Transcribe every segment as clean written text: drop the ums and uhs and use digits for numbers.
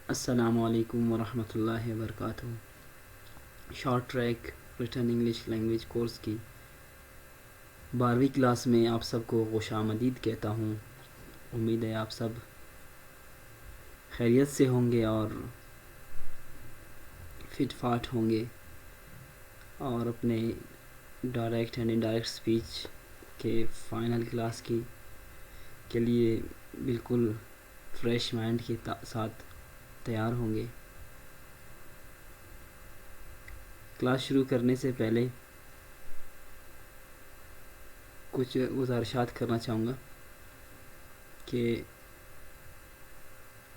अस्सलामुअलैकुम वरहमतुल्लाहि वबरकातुहू। Short track return English language course की 12वीं क्लास में आप सबको खुशामदीद कहता हूँ। उम्मीद है आप सब खैरियत से होंगे और फिट फाट होंगे और अपने डायरेक्ट एंड इनडायरेक्ट स्पीच के फाइनल क्लास की के लिए बिल्कुल फ्रेश माइंड के साथ तैयार होंगे। क्लास शुरू करने से पहले कुछ गुजारिशात करना चाहूँगा कि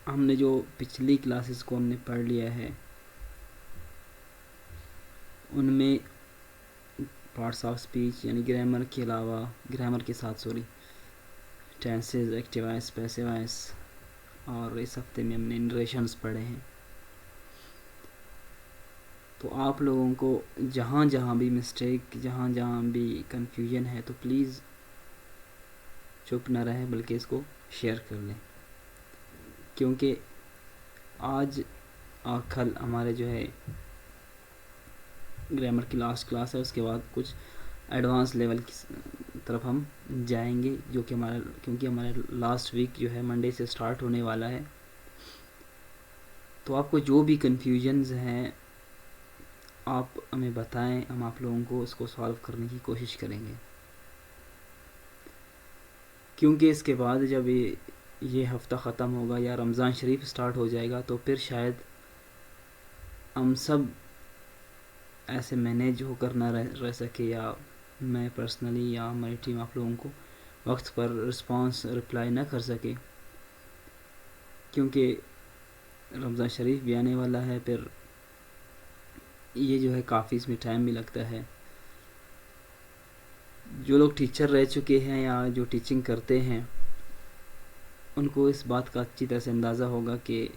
हमने जो पिछली क्लासेस को हमने पढ़ लिया है उनमें पार्ट्स ऑफ स्पीच यानी ग्रामर के अलावा ग्रामर के साथ tenses, active voice, passive voice और इस हफ्ते में हमने नरेशंस पढ़े हैं। तो आप लोगों को जहाँ जहाँ भी मिस्टेक, जहाँ जहाँ भी कंफ्यूजन है तो प्लीज़ चुप ना रहे बल्कि इसको शेयर कर लें, क्योंकि आज और कल हमारे जो है ग्रामर की लास्ट क्लास है। उसके बाद कुछ एडवांस लेवल की तरफ हम जाएंगे जो कि क्योंकि हमारे लास्ट वीक जो है मंडे से स्टार्ट होने वाला है। तो आपको जो भी कन्फ्यूजन्स हैं आप हमें बताएं, हम आप लोगों को उसको सॉल्व करने की कोशिश करेंगे, क्योंकि इसके बाद जब ये हफ़्ता ख़त्म होगा या रमज़ान शरीफ स्टार्ट हो जाएगा तो फिर शायद हम सब ऐसे मैनेज होकर ना रह सके, या मैं पर्सनली या हमारी टीम आप लोगों को वक्त पर रिप्लाई ना कर सके, क्योंकि रमज़ान शरीफ भी आने वाला है। फिर ये जो है काफ़ी इसमें टाइम भी लगता है। जो लोग टीचर रह चुके हैं या जो टीचिंग करते हैं उनको इस बात का अच्छी तरह से अंदाज़ा होगा कि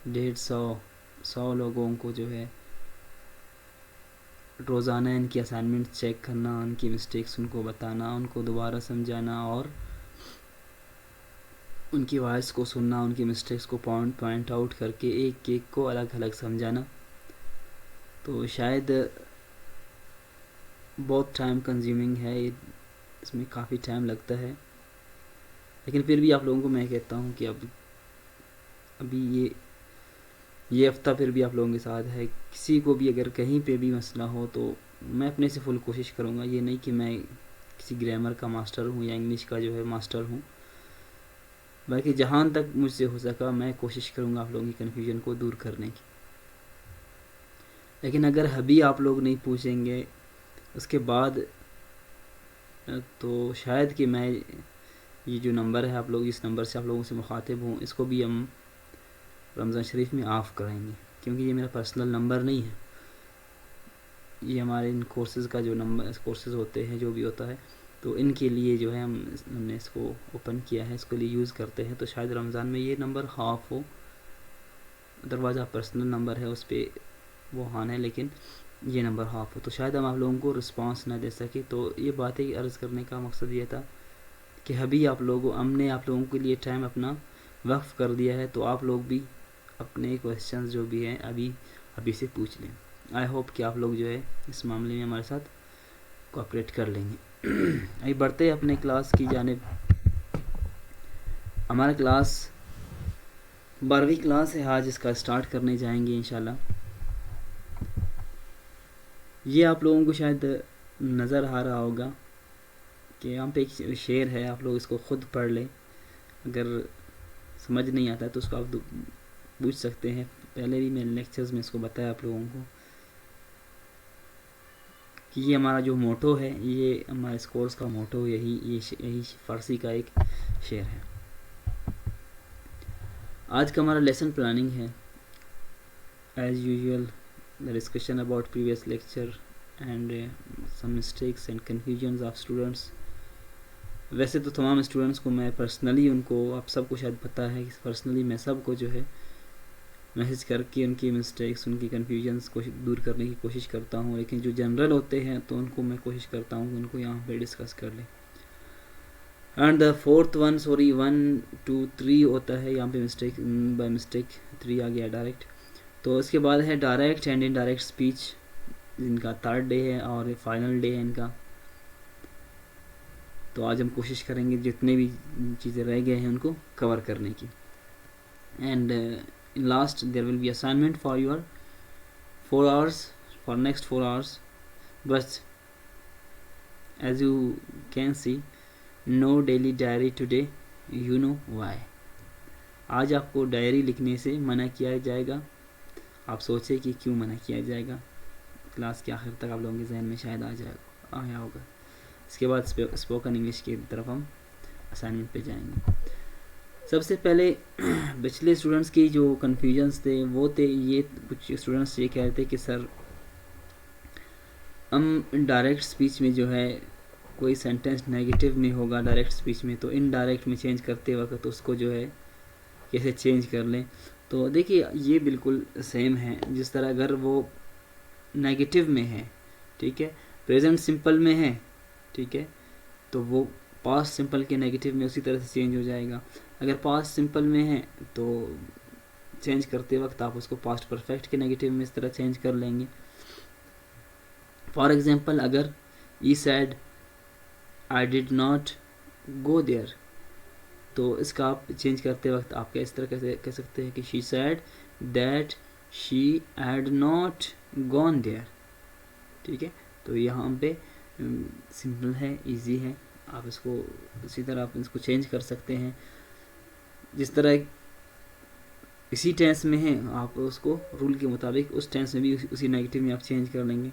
150 लोगों को जो है रोज़ाना इनकी असाइनमेंट चेक करना, उनकी मिस्टेक्स उनको बताना, उनको दोबारा समझाना और उनकी वॉइस को सुनना, उनकी मिस्टेक्स को पॉइंट आउट करके एक एक को अलग अलग समझाना, तो शायद बहुत टाइम कंज्यूमिंग है, इसमें काफ़ी टाइम लगता है। लेकिन फिर भी आप लोगों को मैं कहता हूँ कि अभी ये हफ्ता फिर भी आप लोगों के साथ है। किसी को भी अगर कहीं पे भी मसला हो तो मैं अपने से फुल कोशिश करूँगा। ये नहीं कि मैं किसी ग्रामर का मास्टर हूँ या इंग्लिश का जो है मास्टर हूँ, बल्कि जहाँ तक मुझसे हो सका मैं कोशिश करूँगा आप लोगों की कन्फ्यूजन को दूर करने की। लेकिन अगर अभी आप लोग नहीं पूछेंगे उसके बाद तो शायद कि मैं ये जो नंबर है आप लोग इस नंबर से आप लोगों से मुखातिब हूँ, इसको भी हम रमज़ान शरीफ में ऑफ़ कराएंगे, क्योंकि ये मेरा पर्सनल नंबर नहीं है। ये हमारे इन कोर्सेज़ का जो नंबर कोर्सेज़ होते हैं जो भी होता है तो इनके लिए जो है हमने इसको ओपन किया है, इसके लिए यूज़ करते हैं। तो शायद रमज़ान में ये नंबर हाफ हो, दरवाज़ा पर्सनल नंबर है उस पर वो हान है, लेकिन ये नंबर हाफ हो तो शायद हम आप लोगों को रिस्पांस ना दे सके। तो ये बातें अर्ज़ करने का मकसद ये था कि अभी हमने आप लोगों के लिए टाइम अपना वक्फ कर दिया है, तो आप लोग भी अपने क्वेश्चंस जो भी हैं अभी से पूछ लें। आई होप कि आप लोग जो है इस मामले में हमारे साथ कोऑपरेट कर लेंगे। अभी बढ़ते हैं अपने क्लास की जानिब। हमारा क्लास 12वीं क्लास है आज, इसका स्टार्ट करने जाएंगे इंशाल्लाह। ये आप लोगों को शायद नज़र आ रहा होगा कि यहाँ पे एक शेर है, आप लोग इसको ख़ुद पढ़ लें। अगर समझ नहीं आता है तो उसको आप पूछ सकते हैं। पहले भी मैंने लेक्चर्स में इसको बताया आप लोगों को कि ये हमारा जो मोटो है, ये हमारे इस कोर्स का मोटो यही फ़ारसी का एक शेर है। आज का हमारा लेसन प्लानिंग है as usual the discussion about previous lecture and some mistakes and confusions of students. वैसे तो तमाम स्टूडेंट्स को मैं पर्सनली उनको आप सबको शायद पता है कि पर्सनली मैं सबको जो है मैसेज करके उनकी मिस्टेक्स, उनकी कन्फ्यूजन्स को दूर करने की कोशिश करता हूँ। लेकिन जो जनरल होते हैं तो उनको मैं कोशिश करता हूँ कि उनको यहाँ पे डिस्कस कर लें। And the fourth one, sorry 1 2 3 होता है, यहाँ पे मिस्टेक, बाय मिस्टेक 3 आ गया डायरेक्ट। तो इसके बाद है डायरेक्ट एंड इनडायरेक्ट स्पीच, इनका थर्ड डे है और फाइनल डे है इनका। तो आज हम कोशिश करेंगे जितने भी चीज़ें रह गए हैं उनको कवर करने की। And in last there will be assignment for your 4 hours, for next 4 hours, but as you can see, no daily diary today, you know why। आज आपको डायरी लिखने से मना किया जाएगा। आप सोचे कि क्यों मना किया जाएगा, क्लास के आखिर तक आप लोगों के जहन में शायद आया होगा। इसके बाद स्पोकन इंग्लिश की तरफ हम असाइनमेंट पे जाएंगे। सबसे पहले पिछले स्टूडेंट्स की जो कन्फ्यूजन्स थे वो थे ये, कुछ स्टूडेंट्स ये कह रहे थे कि सर हम डायरेक्ट स्पीच में जो है कोई सेंटेंस नेगेटिव में होगा डायरेक्ट स्पीच में, तो इनडायरेक्ट में चेंज करते वक्त उसको जो है कैसे चेंज कर लें। तो देखिए ये बिल्कुल सेम है, जिस तरह अगर वो नेगेटिव में है, ठीक है, प्रेजेंट सिंपल में है, ठीक है, तो वो पास्ट सिंपल के नेगेटिव में उसी तरह से चेंज हो जाएगा। अगर पास्ट सिंपल में है तो चेंज करते वक्त आप उसको पास्ट परफेक्ट के नेगेटिव में इस तरह चेंज कर लेंगे। फॉर एग्जाम्पल अगर he said I did not go there, तो इसका आप चेंज करते वक्त आप इस तरह कैसे कह सकते हैं कि she said that she had not gone there, ठीक है। तो यहाँ पे सिंपल है, इजी है, आप इसको इसी तरह आप इसको चेंज कर सकते हैं। जिस तरह इसी टेंस में है आप उसको रूल के मुताबिक उस टेंस में भी उसी नेगेटिव में आप चेंज कर लेंगे।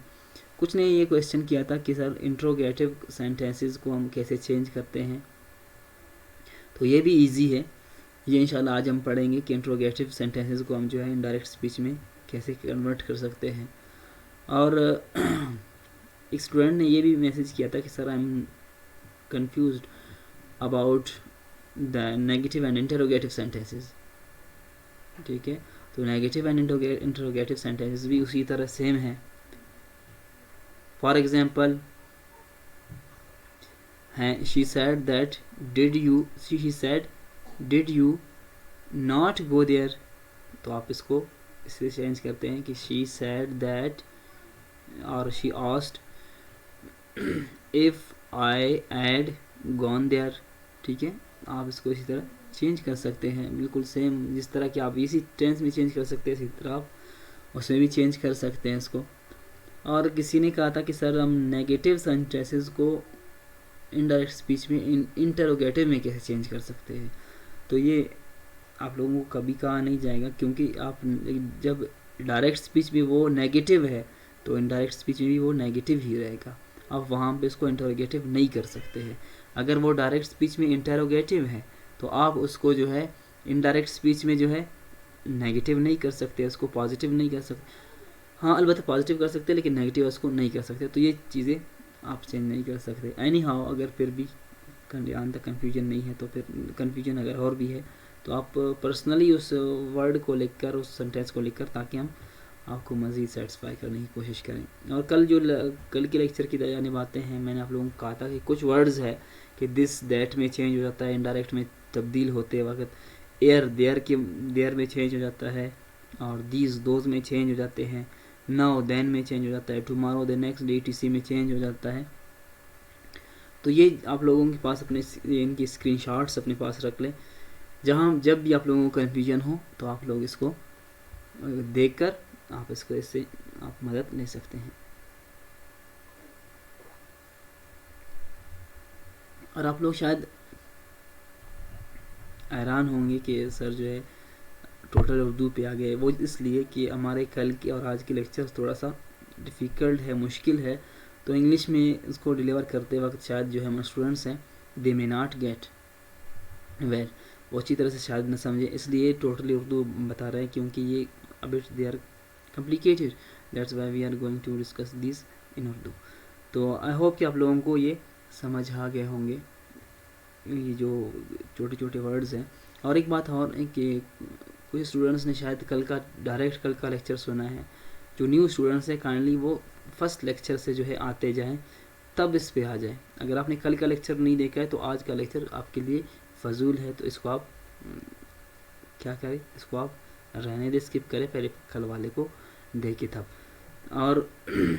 कुछ ने ये क्वेश्चन किया था कि सर इंट्रोगेटिव सेंटेंसेस को हम कैसे चेंज करते हैं, तो ये भी इजी है, ये इंशाल्लाह आज हम पढ़ेंगे कि इंट्रोगेटिव सेंटेंसेस को हम जो है इनडायरेक्ट स्पीच में कैसे कन्वर्ट कर सकते हैं। और एक स्टूडेंट ने ये भी मैसेज किया था कि sir I am confused about the negative and interrogative sentences, ठीक है। तो नेगेटिव एंड इंटरोगेटिव सेंटेंसेस भी उसी तरह सेम है। फॉर एग्जाम्पल हैं she said that did you, she said did you not go there, तो आप इसको इससे चेंज करते हैं कि शी सैड दैट, और she asked if I had gone there, ठीक है। आप इसको इसी तरह चेंज कर सकते हैं, बिल्कुल सेम जिस तरह कि आप इसी टेंस में चेंज कर सकते हैं इसी तरह आप उसमें भी चेंज कर सकते हैं इसको। और किसी ने कहा था कि सर हम नेगेटिव सेंटेंसेस को इनडायरेक्ट स्पीच में इंटरोगेटिव में कैसे चेंज कर सकते हैं, तो ये आप लोगों को कभी कहा नहीं जाएगा, क्योंकि आप जब डायरेक्ट स्पीच में वो नेगेटिव है तो इनडायरेक्ट स्पीच में भी वो नेगेटिव ही रहेगा, आप वहाँ पे उसको इंटरोगेटिव नहीं कर सकते हैं। अगर वो डायरेक्ट स्पीच में इंटरोगेटिव है तो आप उसको जो है इनडायरेक्ट स्पीच में जो है नेगेटिव नहीं कर सकते, उसको पॉजिटिव नहीं कर सकते। हाँ अलबत्ता पॉजिटिव कर सकते हैं लेकिन नेगेटिव उसको नहीं कर सकते, तो ये चीज़ें आप चेंज नहीं कर सकते। एनी हाउ अगर फिर भी अंत तक कन्फ्यूजन नहीं है, तो फिर कन्फ्यूजन अगर और भी है तो आप पर्सनली उस वर्ड को लिखकर, उस सेंटेंस को लिखकर, ताकि हम आपको मज़ीद सेटिस्फाई करने की कोशिश करें। और कल के लेक्चर की यानी बातें हैं, मैंने आप लोगों को कहा था कि कुछ वर्ड्स है कि दिस दैट में चेंज हो जाता है इनडायरेक्ट में तब्दील होते वक्त, एयर देयर में चेंज हो जाता है, और दीज दोज में चेंज हो जाते हैं, नाउ देन में चेंज हो जाता है, tomorrow the next day TC में चेंज हो जाता है। तो ये आप लोगों के पास अपने इनकी स्क्रीनशॉट्स अपने पास रख लें, जहाँ जब भी आप लोगों को कन्फ्यूजन हो तो आप लोग इसको देखकर आप इसको इससे आप मदद ले सकते हैं। और आप लोग शायद हैरान होंगे कि सर जो है टोटल उर्दू पे आ गए, वो इसलिए कि हमारे कल के और आज के लेक्चर्स थोड़ा सा डिफ़िकल्ट है, मुश्किल है, तो इंग्लिश में इसको डिलीवर करते वक्त शायद जो है हमारे स्टूडेंट्स हैं दे मे नॉट गेट वेल, वो अच्छी तरह से शायद न समझे, इसलिए टोटली उर्दू बता रहे हैं, क्योंकि ये a bit they are complicated, that's why we are going to discuss this in Urdu। तो आई होप कि आप लोगों को ये समझ आ गए होंगे ये जो छोटे छोटे वर्ड्स हैं। और एक बात और है कि कुछ स्टूडेंट्स ने शायद कल का लेक्चर सुना है, जो न्यू स्टूडेंट्स हैं काइंडली वो फर्स्ट लेक्चर से जो है आते जाएं, तब इस पे आ जाए। अगर आपने कल का लेक्चर नहीं देखा है तो आज का लेक्चर आपके लिए फजूल है, तो इसको आप क्या करें, इसको आप रहने दे, स्किप करें, पहले कल वाले को देखे तब। और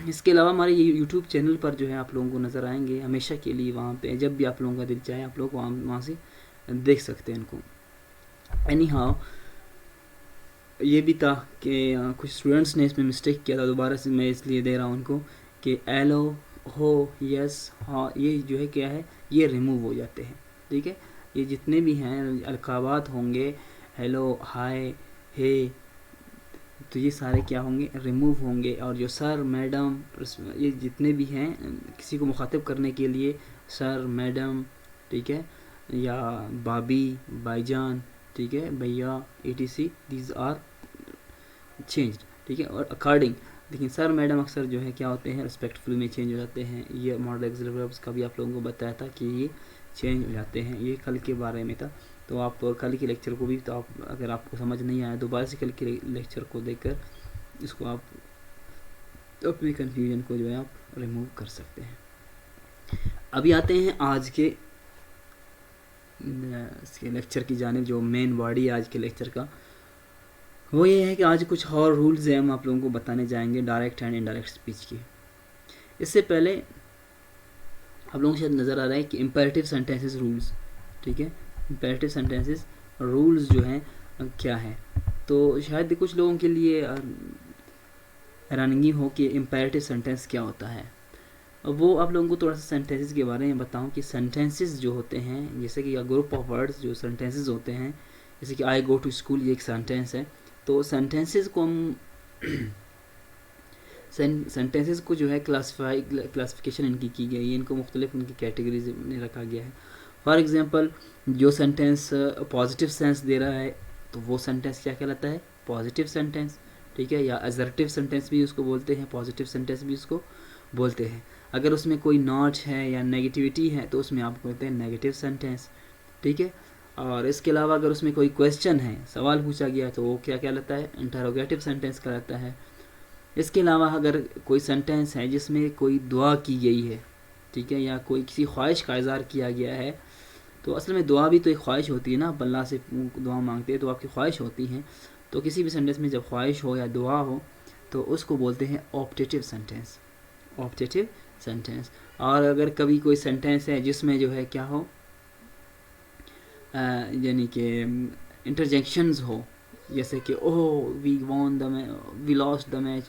इसके अलावा हमारे यूट्यूब चैनल पर जो है आप लोगों को नज़र आएंगे हमेशा के लिए, वहाँ पे जब भी आप लोगों का दिल चाहे आप लोग वहाँ से देख सकते हैं इनको। एनी हाउ ये भी था कि कुछ स्टूडेंट्स ने इसमें मिस्टेक किया था, दोबारा से मैं इसलिए दे रहा हूँ उनको कि एलो, हो, यस, हाँ, ये जो है क्या है, ये रिमूव हो जाते हैं। ठीक है, ये जितने भी हैं अलकाबात होंगे, हेलो, हाय, हे, तो ये सारे क्या होंगे, रिमूव होंगे। और जो सर, मैडम, ये जितने भी हैं किसी को मुखातिब करने के लिए, सर, मैडम, ठीक है, या बाबी, भाईजान, ठीक है, भैया, etc, दीज आर चेंज। ठीक है, और अकॉर्डिंग, लेकिन सर, मैडम अक्सर जो है क्या होते हैं, रिस्पेक्टफुल में चेंज हो जाते हैं। ये मॉडल एक्सिलरी वर्ब्स का भी आप लोगों को बताया था कि ये चेंज हो जाते हैं, ये कल के बारे में था। तो आप कल के लेक्चर को भी, तो आप अगर आपको समझ नहीं आया दोबारा से कल के लेक्चर को देखकर इसको आप अपने कन्फ्यूजन को जो है आप रिमूव कर सकते हैं। अभी आते हैं आज के इसके लेक्चर की जानिब। जो मेन बॉडी है आज के लेक्चर का वो ये है कि आज कुछ और रूल्स हैं हम आप लोगों को बताने जाएंगे डायरेक्ट एंड इनडायरेक्ट स्पीच की। इससे पहले आप लोगों को शायद नज़र आ रहा है कि इम्पेरेटिव सेंटेंसेस रूल्स, ठीक है, इम्पेरेटिव सेंटेंसेस रूल्स जो हैं क्या है। तो शायद कुछ लोगों के लिए हैरानगी हो कि इम्पेरेटिव सेंटेंस क्या होता है। वो आप लोगों को थोड़ा सा सेंटेंसेस के बारे में बताऊं कि सेंटेंसेस जो होते हैं, जैसे कि ग्रुप ऑफ वर्ड्स जो सेंटेंसेस होते हैं, जैसे कि आई गो टू स्कूल, ये एक सेंटेंस है। तो सेंटेंसेस को हम सेंटेंसेस को जो है क्लासिफिकेशन इनकी की गई है, इनको मुख्तलिफ उनकी कैटेगरीज में रखा गया है। फॉर एग्जांपल जो सेंटेंस पॉजिटिव सेंस दे रहा है तो वो सेंटेंस क्या कहलाता है, पॉजिटिव सेंटेंस। ठीक है, या असर्टिव सेंटेंस भी उसको बोलते हैं, पॉजिटिव सेंटेंस भी उसको बोलते हैं। अगर उसमें कोई नॉट है या नेगेटिविटी है तो उसमें आप बोलते हैं नेगेटिव सेंटेंस। ठीक है, और इसके अलावा अगर उसमें कोई क्वेश्चन है, सवाल पूछा गया है, तो वो क्या कहलाता है, इंटरोगेटिव सेंटेंस कहलाता है। इसके अलावा अगर कोई सेंटेंस है जिसमें कोई दुआ की गई है, ठीक है, या कोई किसी ख्वाहिश का इज़हार किया गया है, तो असल में दुआ भी तो एक ख्वाहिश होती है ना, आप अल्लाह से दुआ मांगते हैं तो आपकी ख्वाहिश होती है। तो किसी भी सेंटेंस में जब ख्वाहिश हो या दुआ हो तो उसको बोलते हैं ऑप्टेटिव सेंटेंस, ऑप्टेटिव सेंटेंस। और अगर कभी कोई सेंटेंस है जिसमें जो है क्या हो, यानी कि इंटरजेक्शंस हो, जैसे कि oh we won the match, we lost the match,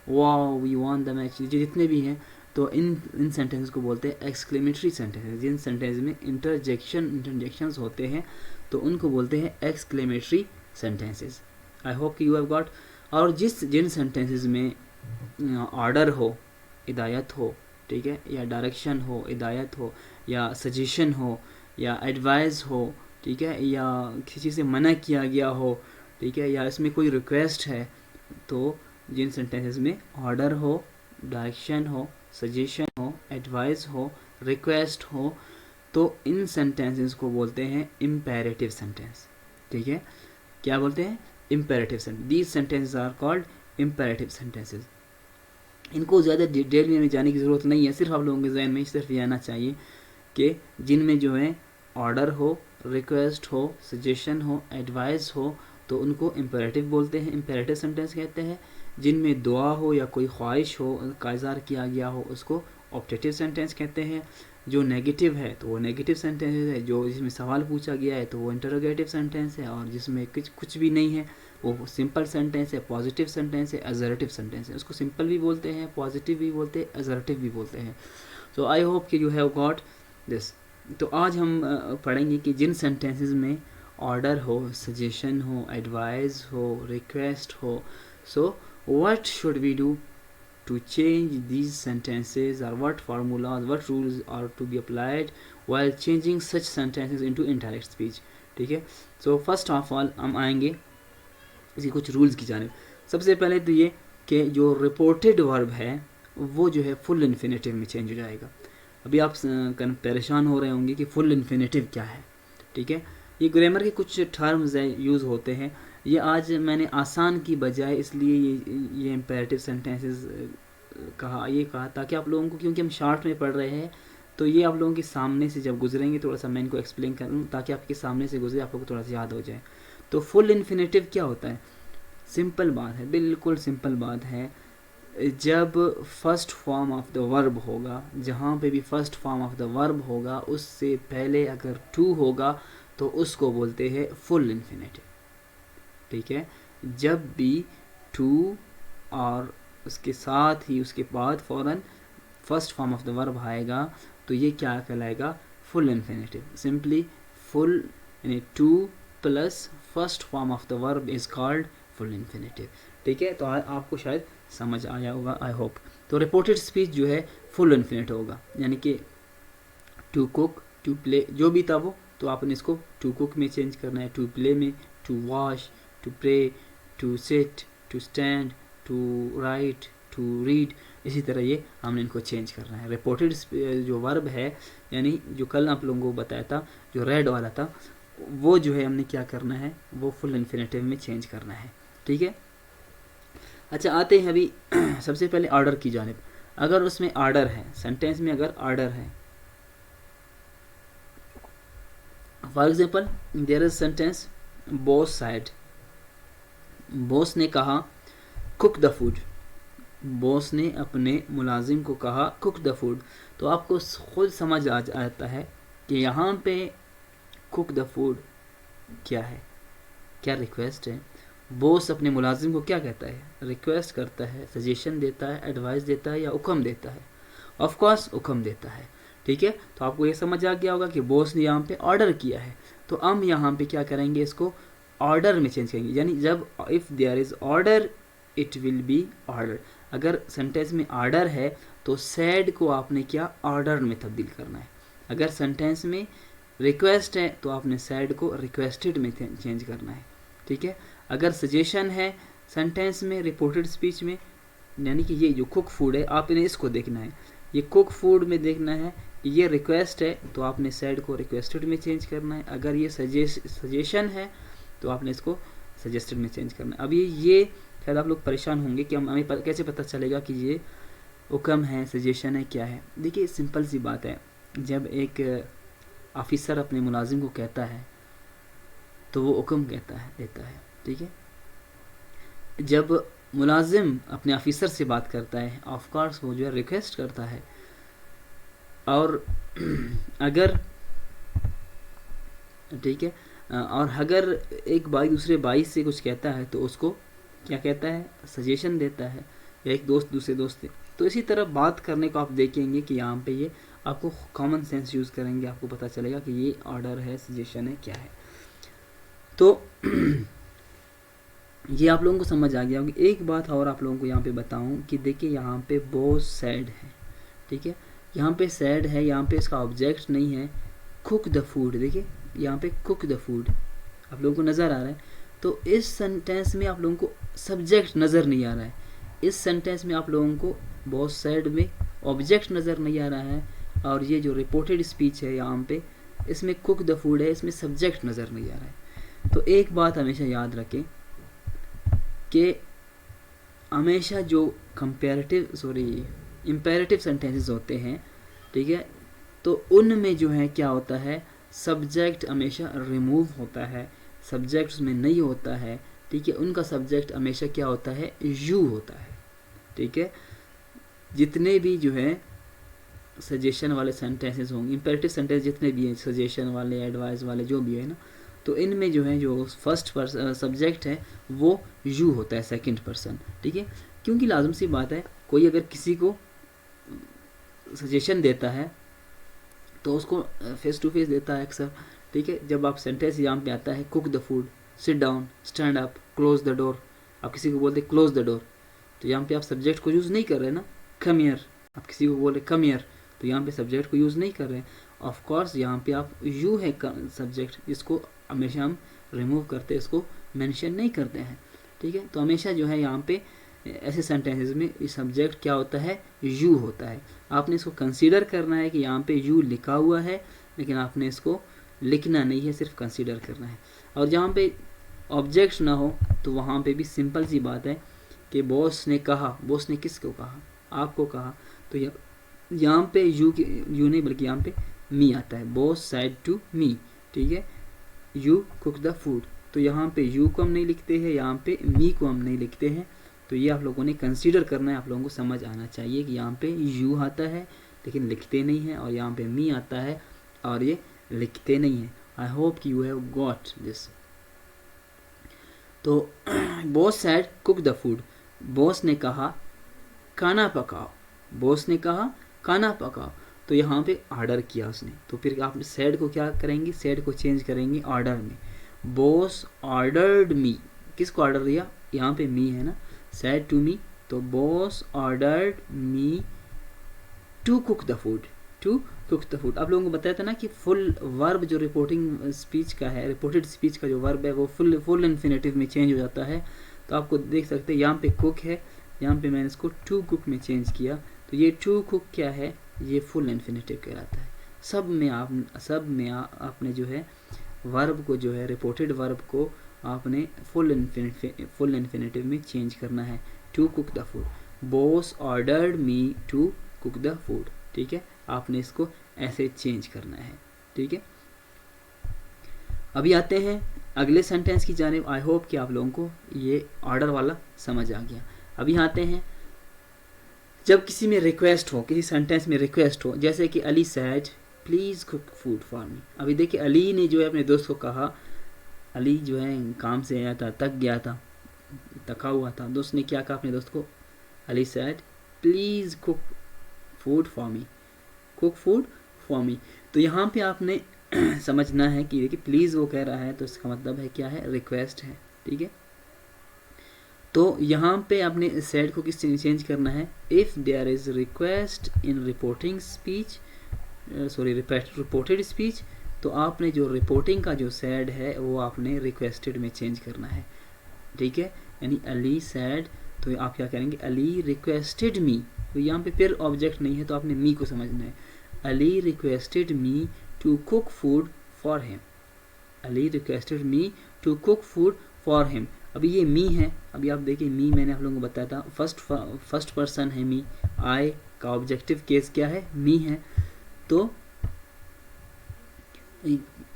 wow we won the match, जितने भी हैं, तो इन सेंटेंस को बोलते हैं एक्सक्लेमेटरी सेंटेंसेस। जिन सेंटेंस में इंटरजेक्शंस होते हैं तो उनको बोलते हैं एक्सक्लेमेटरी सेंटेंसेस। आई होप कि यू हैव गॉट। और जिन सेंटेंसेस में ऑर्डर हो, हिदायत हो, ठीक है, या डायरेक्शन हो, हिदायत हो, या सजेशन हो, या एडवाइस हो, ठीक है, या किसी चीज़ से मना किया गया हो, ठीक है, या इसमें कोई रिक्वेस्ट है, तो जिन सेंटेंसेस में ऑर्डर हो, डायरेक्शन हो, सजेशन हो, एडवाइस हो, रिक्वेस्ट हो, तो इन सेंटेंसेस को बोलते हैं इम्पेरेटिव सेंटेंस। ठीक है, क्या बोलते हैं, imperative sentence. These sentences are called imperative sentences. इनको ज़्यादा डिटेल में जाने की ज़रूरत नहीं है, सिर्फ आप लोगों के जहन में सिर्फ ये आना चाहिए कि जिनमें जो है ऑर्डर हो, रिक्वेस्ट हो, सजेशन हो, एडवाइस हो, तो उनको इम्पेरेटिव बोलते हैं, इम्पेरेटिव सेंटेंस कहते हैं। जिनमें दुआ हो या कोई ख्वाहिश हो का इज़हार किया गया हो उसको ऑप्टेटिव सेंटेंस कहते हैं। जो नेगेटिव है तो वो नेगेटिव सेंटेंस है, जो जिसमें सवाल पूछा गया है तो वो इंटरोगेटिव सेंटेंस है, और जिसमें कुछ भी नहीं है वो सिंपल सेंटेंस है, पॉजिटिव सेंटेंस है, असर्टिव सेंटेंस है। उसको सिंपल भी बोलते हैं, पॉजिटिव भी बोलते हैं, असर्टिव भी बोलते हैं। सो आई होप कि यू हैव गॉट दिस। तो आज हम पढ़ेंगे कि जिन सेंटेंसेस में ऑर्डर हो, सजेशन हो, एडवाइस हो, रिक्वेस्ट हो, सो what should we do to change these sentences, or what formulas, what rules are to be applied while changing such sentences into indirect speech। ठीक है, so first of all हम आएंगे इसी कुछ rules की जानिब। सबसे पहले तो ये कि जो रिपोर्टेड वर्ब है वो जो है फुल इन्फिनेटिव में चेंज हो जाएगा। अभी आप परेशान हो रहे होंगे कि फुल इन्फिनेटिव क्या है। ठीक है, ये ग्रामर के कुछ टर्म्स यूज़ होते हैं, ये आज मैंने आसान की बजाय इसलिए ये इम्पेरेटिव सेंटेंसेस कहा, ये कहा, ताकि आप लोगों को, क्योंकि हम शॉर्ट में पढ़ रहे हैं तो ये आप लोगों के सामने से जब गुजरेंगे थोड़ा सा मैं इनको एक्सप्लेन करूँ ताकि आपके सामने से गुजरे, आप लोगों को थोड़ा सा याद हो जाए। तो फुल इन्फिनेटिव क्या होता है? सिंपल बात है, बिल्कुल सिंपल बात है। जब first form of the verb होगा, जहाँ पे भी first form of the verb होगा उससे पहले अगर टू होगा तो उसको बोलते हैं फुल इन्फिनेटिव। ठीक है, जब भी टू और उसके साथ ही उसके बाद फ़ौरन first form of the verb आएगा तो ये क्या कहलाएगा? Full infinitive. सिंपली फुल यानी two plus first form of the verb is called full infinitive. ठीक है, तो आपको शायद समझ आया होगा, आई होप। तो रिपोर्टेड स्पीच जो है फुल इन्फिनेट होगा, यानी कि टू कुक, टू प्ले, जो भी था वो, तो आपने इसको टू कुक में चेंज करना है, टू प्ले में, to wash, to pray, to sit, to stand, to write, to read, इसी तरह ये हमने इनको चेंज करना है। रिपोर्टेड जो वर्ब है, यानी जो कल आप लोगों को बताया था, जो रेड वाला था, वो जो है हमने क्या करना है, वो फुल इन्फिनेटिव में चेंज करना है। ठीक है, अच्छा आते हैं अभी सबसे पहले ऑर्डर की जानिब। अगर उसमें ऑर्डर है, सेंटेंस में अगर ऑर्डर है, for example there is sentence boss said, boss ने कहा कुक द फूड, बॉस ने अपने मुलाजिम को कहा कुक द फूड, तो आपको खुद समझ आ जाता है कि यहाँ पे कुक द फूड क्या है, क्या रिक्वेस्ट है। बॉस अपने मुलाजिम को क्या कहता है? रिक्वेस्ट करता है, सजेशन देता है, एडवाइस देता है या हुक्म देता है? ऑफ कोर्स हुक्म देता है। ठीक है, तो आपको ये समझ आ गया होगा कि बॉस ने यहाँ पे ऑर्डर किया है, तो हम यहाँ पे क्या करेंगे, इसको ऑर्डर में चेंज करेंगे, यानी जब if there is order it will be order. अगर सेंटेंस में ऑर्डर है तो सैड को आपने क्या ऑर्डर में तब्दील करना है। अगर सेंटेंस में रिक्वेस्ट है तो आपने सैड को रिक्वेस्टेड में चेंज करना है। ठीक है, अगर सजेशन है सेंटेंस में रिपोर्टेड स्पीच में, यानी कि ये जो कुक फूड है आपने इसको देखना है, ये कुक फूड में देखना है, ये रिक्वेस्ट है तो आपने सैड को रिक्वेस्टेड में चेंज करना है। अगर ये सजेशन है तो आपने इसको सजेस्टेड में चेंज करना है। अभी ये शायद आप लोग परेशान होंगे कि हमें कैसे पता चलेगा कि ये हुक्म है, सजेशन है, क्या है। देखिए सिंपल सी बात है, जब एक ऑफिसर अपने मुलाजिम को कहता है तो वो हुक्म कहता है, देता है। ठीक है, जब मुलाजिम अपने ऑफिसर से बात करता है ऑफ कोर्स वो जो है रिक्वेस्ट करता है, और अगर ठीक है, और अगर एक भाई दूसरे भाई से कुछ कहता है तो उसको क्या कहता है, सजेशन देता है, या एक दोस्त दूसरे दोस्त से। तो इसी तरह बात करने को आप देखेंगे कि यहाँ पे ये आपको कॉमन सेंस यूज़ करेंगे, आपको पता चलेगा कि ये ऑर्डर है, सजेशन है, क्या है। तो ये आप लोगों को समझ आ गया होगा। एक बात और आप लोगों को यहाँ पे बताऊँ कि देखिए यहाँ पे बॉस सैड है। ठीक है, यहाँ पे सैड है, यहाँ पे इसका ऑब्जेक्ट नहीं है, कुक द फूड। देखिए यहाँ पे कुक द फूड आप लोगों को नज़र आ रहा है, तो इस सेंटेंस में आप लोगों को सब्जेक्ट नज़र नहीं आ रहा है। इस सेंटेंस में आप लोगों को बहुत साइड में ऑब्जेक्ट नज़र नहीं आ रहा है, और ये जो रिपोर्टेड स्पीच है यहाँ पे इसमें कुक द फूड है, इसमें सब्जेक्ट नज़र नहीं आ रहा है। तो एक बात हमेशा याद रखें कि हमेशा जो इम्पेरेटिव सेंटेंसेस होते हैं, ठीक है, तो उनमें जो है क्या होता है, सब्जेक्ट हमेशा रिमूव होता है, सब्जेक्ट उसमें नहीं होता है। ठीक है, उनका सब्जेक्ट हमेशा क्या होता है, यू होता है। ठीक है, जितने भी जो है सजेशन वाले सेंटेंसेस होंगे, इम्पेरेटिव सेंटेंस जितने भी हैं, सजेशन वाले, एडवाइस वाले, जो भी है ना, तो इनमें जो है जो फर्स्ट पर्सन सब्जेक्ट है वो यू होता है, सेकंड पर्सन। ठीक है, क्योंकि लाजम सी बात है, कोई अगर किसी को सजेशन देता है तो उसको फेस टू फेस देता है अक्सर। ठीक है, जब आप सेंटेंस यहाँ पे आता है cook the food, sit down, stand up, close the door, आप किसी को बोलते क्लोज द डोर, तो यहाँ पे आप सब्जेक्ट को यूज़ नहीं कर रहे ना। कम हियर, आप किसी को बोले कम हियर, तो यहाँ पे सब्जेक्ट को यूज़ नहीं कर रहे हैं। ऑफ कोर्स यहाँ पे आप यू है सब्जेक्ट, जिसको हमेशा हम रिमूव करते हैं, इसको मेंशन नहीं करते हैं। ठीक है, तो हमेशा जो है यहाँ पे ऐसे सेंटेंसेस में सब्जेक्ट क्या होता है, यू होता है। आपने इसको कंसीडर करना है कि यहाँ पे यू लिखा हुआ है, लेकिन आपने इसको लिखना नहीं है, सिर्फ कंसीडर करना है। और जहाँ पे ऑब्जेक्ट ना हो तो वहाँ पे भी सिंपल सी बात है कि बॉस ने कहा, बॉस ने किसको कहा, आपको कहा, तो यहाँ पे यू नहीं बल्कि यहाँ पे मी आता है, बॉस सेड टू मी, ठीक है, यू कुक द फूड, तो यहाँ पे यू को हम नहीं लिखते हैं, यहाँ पे मी को हम नहीं लिखते हैं, तो ये आप लोगों ने कंसीडर करना है, आप लोगों को समझ आना चाहिए कि यहाँ पे यू आता है लेकिन लिखते नहीं है, और यहाँ पे मी आता है और ये लिखते नहीं है। आई होप कि यू हैव गॉट दिस। तो boss said cook the food, boss ने कहा खाना पकाओ, बॉस ने कहा खाना पकाओ, तो यहाँ पे ऑर्डर किया उसने, तो फिर आप सेड को क्या करेंगे, सेड को चेंज करेंगे ऑर्डर में, बॉस ऑर्डर्ड मी, किसको ऑर्डर दिया, यहाँ पे मी है ना, सेड टू मी, तो boss ordered me to cook the food, to cook the food. आप लोगों को बताया था ना कि फुल वर्ब जो रिपोर्टिंग स्पीच का है, रिपोर्टेड स्पीच का जो वर्ब है वो फुल इन्फिनेटिव में चेंज हो जाता है, तो आपको देख सकते हैं यहाँ पे कुक है, यहाँ पे मैंने इसको टू कुक में चेंज किया, तो ये टू कुक क्या है, ये फुल इन्फिनेटिव कहलाता है। सब में आपने जो है वर्ब को जो है रिपोर्टेड वर्ब को आपने फुल इन्फिनेटिव में चेंज करना है, to cook the food, boss ordered me to cook the food, ठीक है, आपने इसको ऐसे चेंज करना है, ठीक है। अभी आते हैं अगले सेंटेंस की जानिब। आई होप कि आप लोगों को ये ऑर्डर वाला समझ आ गया। अभी आते हैं जब किसी में रिक्वेस्ट हो, किसी सेंटेंस में रिक्वेस्ट हो, जैसे कि Ali sad please cook food for me. अभी देखिए अली ने जो है अपने दोस्त को कहा, अली जो है काम से आया था, थका हुआ था, दोस्त ने क्या कहा अपने दोस्त को, Ali sad please cook food for me, cook food for me. तो यहाँ पे आपने समझना है कि देखिए प्लीज़ वो कह रहा है, तो इसका मतलब है क्या है, रिक्वेस्ट है, ठीक है। तो यहाँ पे आपने सेड को किस चेंज करना है, if there is request in reporting speech, reported speech, तो आपने जो रिपोर्टिंग का जो सेड है वो आपने रिक्वेस्टेड में चेंज करना है, ठीक है। यानी अली सैड, तो आप क्या करेंगे, अली रिक्वेस्टेड मी, तो यहाँ पे फिर ऑब्जेक्ट नहीं है तो आपने मी को समझना है, Ali requested me to cook food for him, Ali requested me to cook food for him. अभी ये मी है, अभी आप देखिए मी मैंने आप लोगों को बताया था फर्स्ट पर्सन है मी, आई का ऑब्जेक्टिव केस क्या है, मी है, तो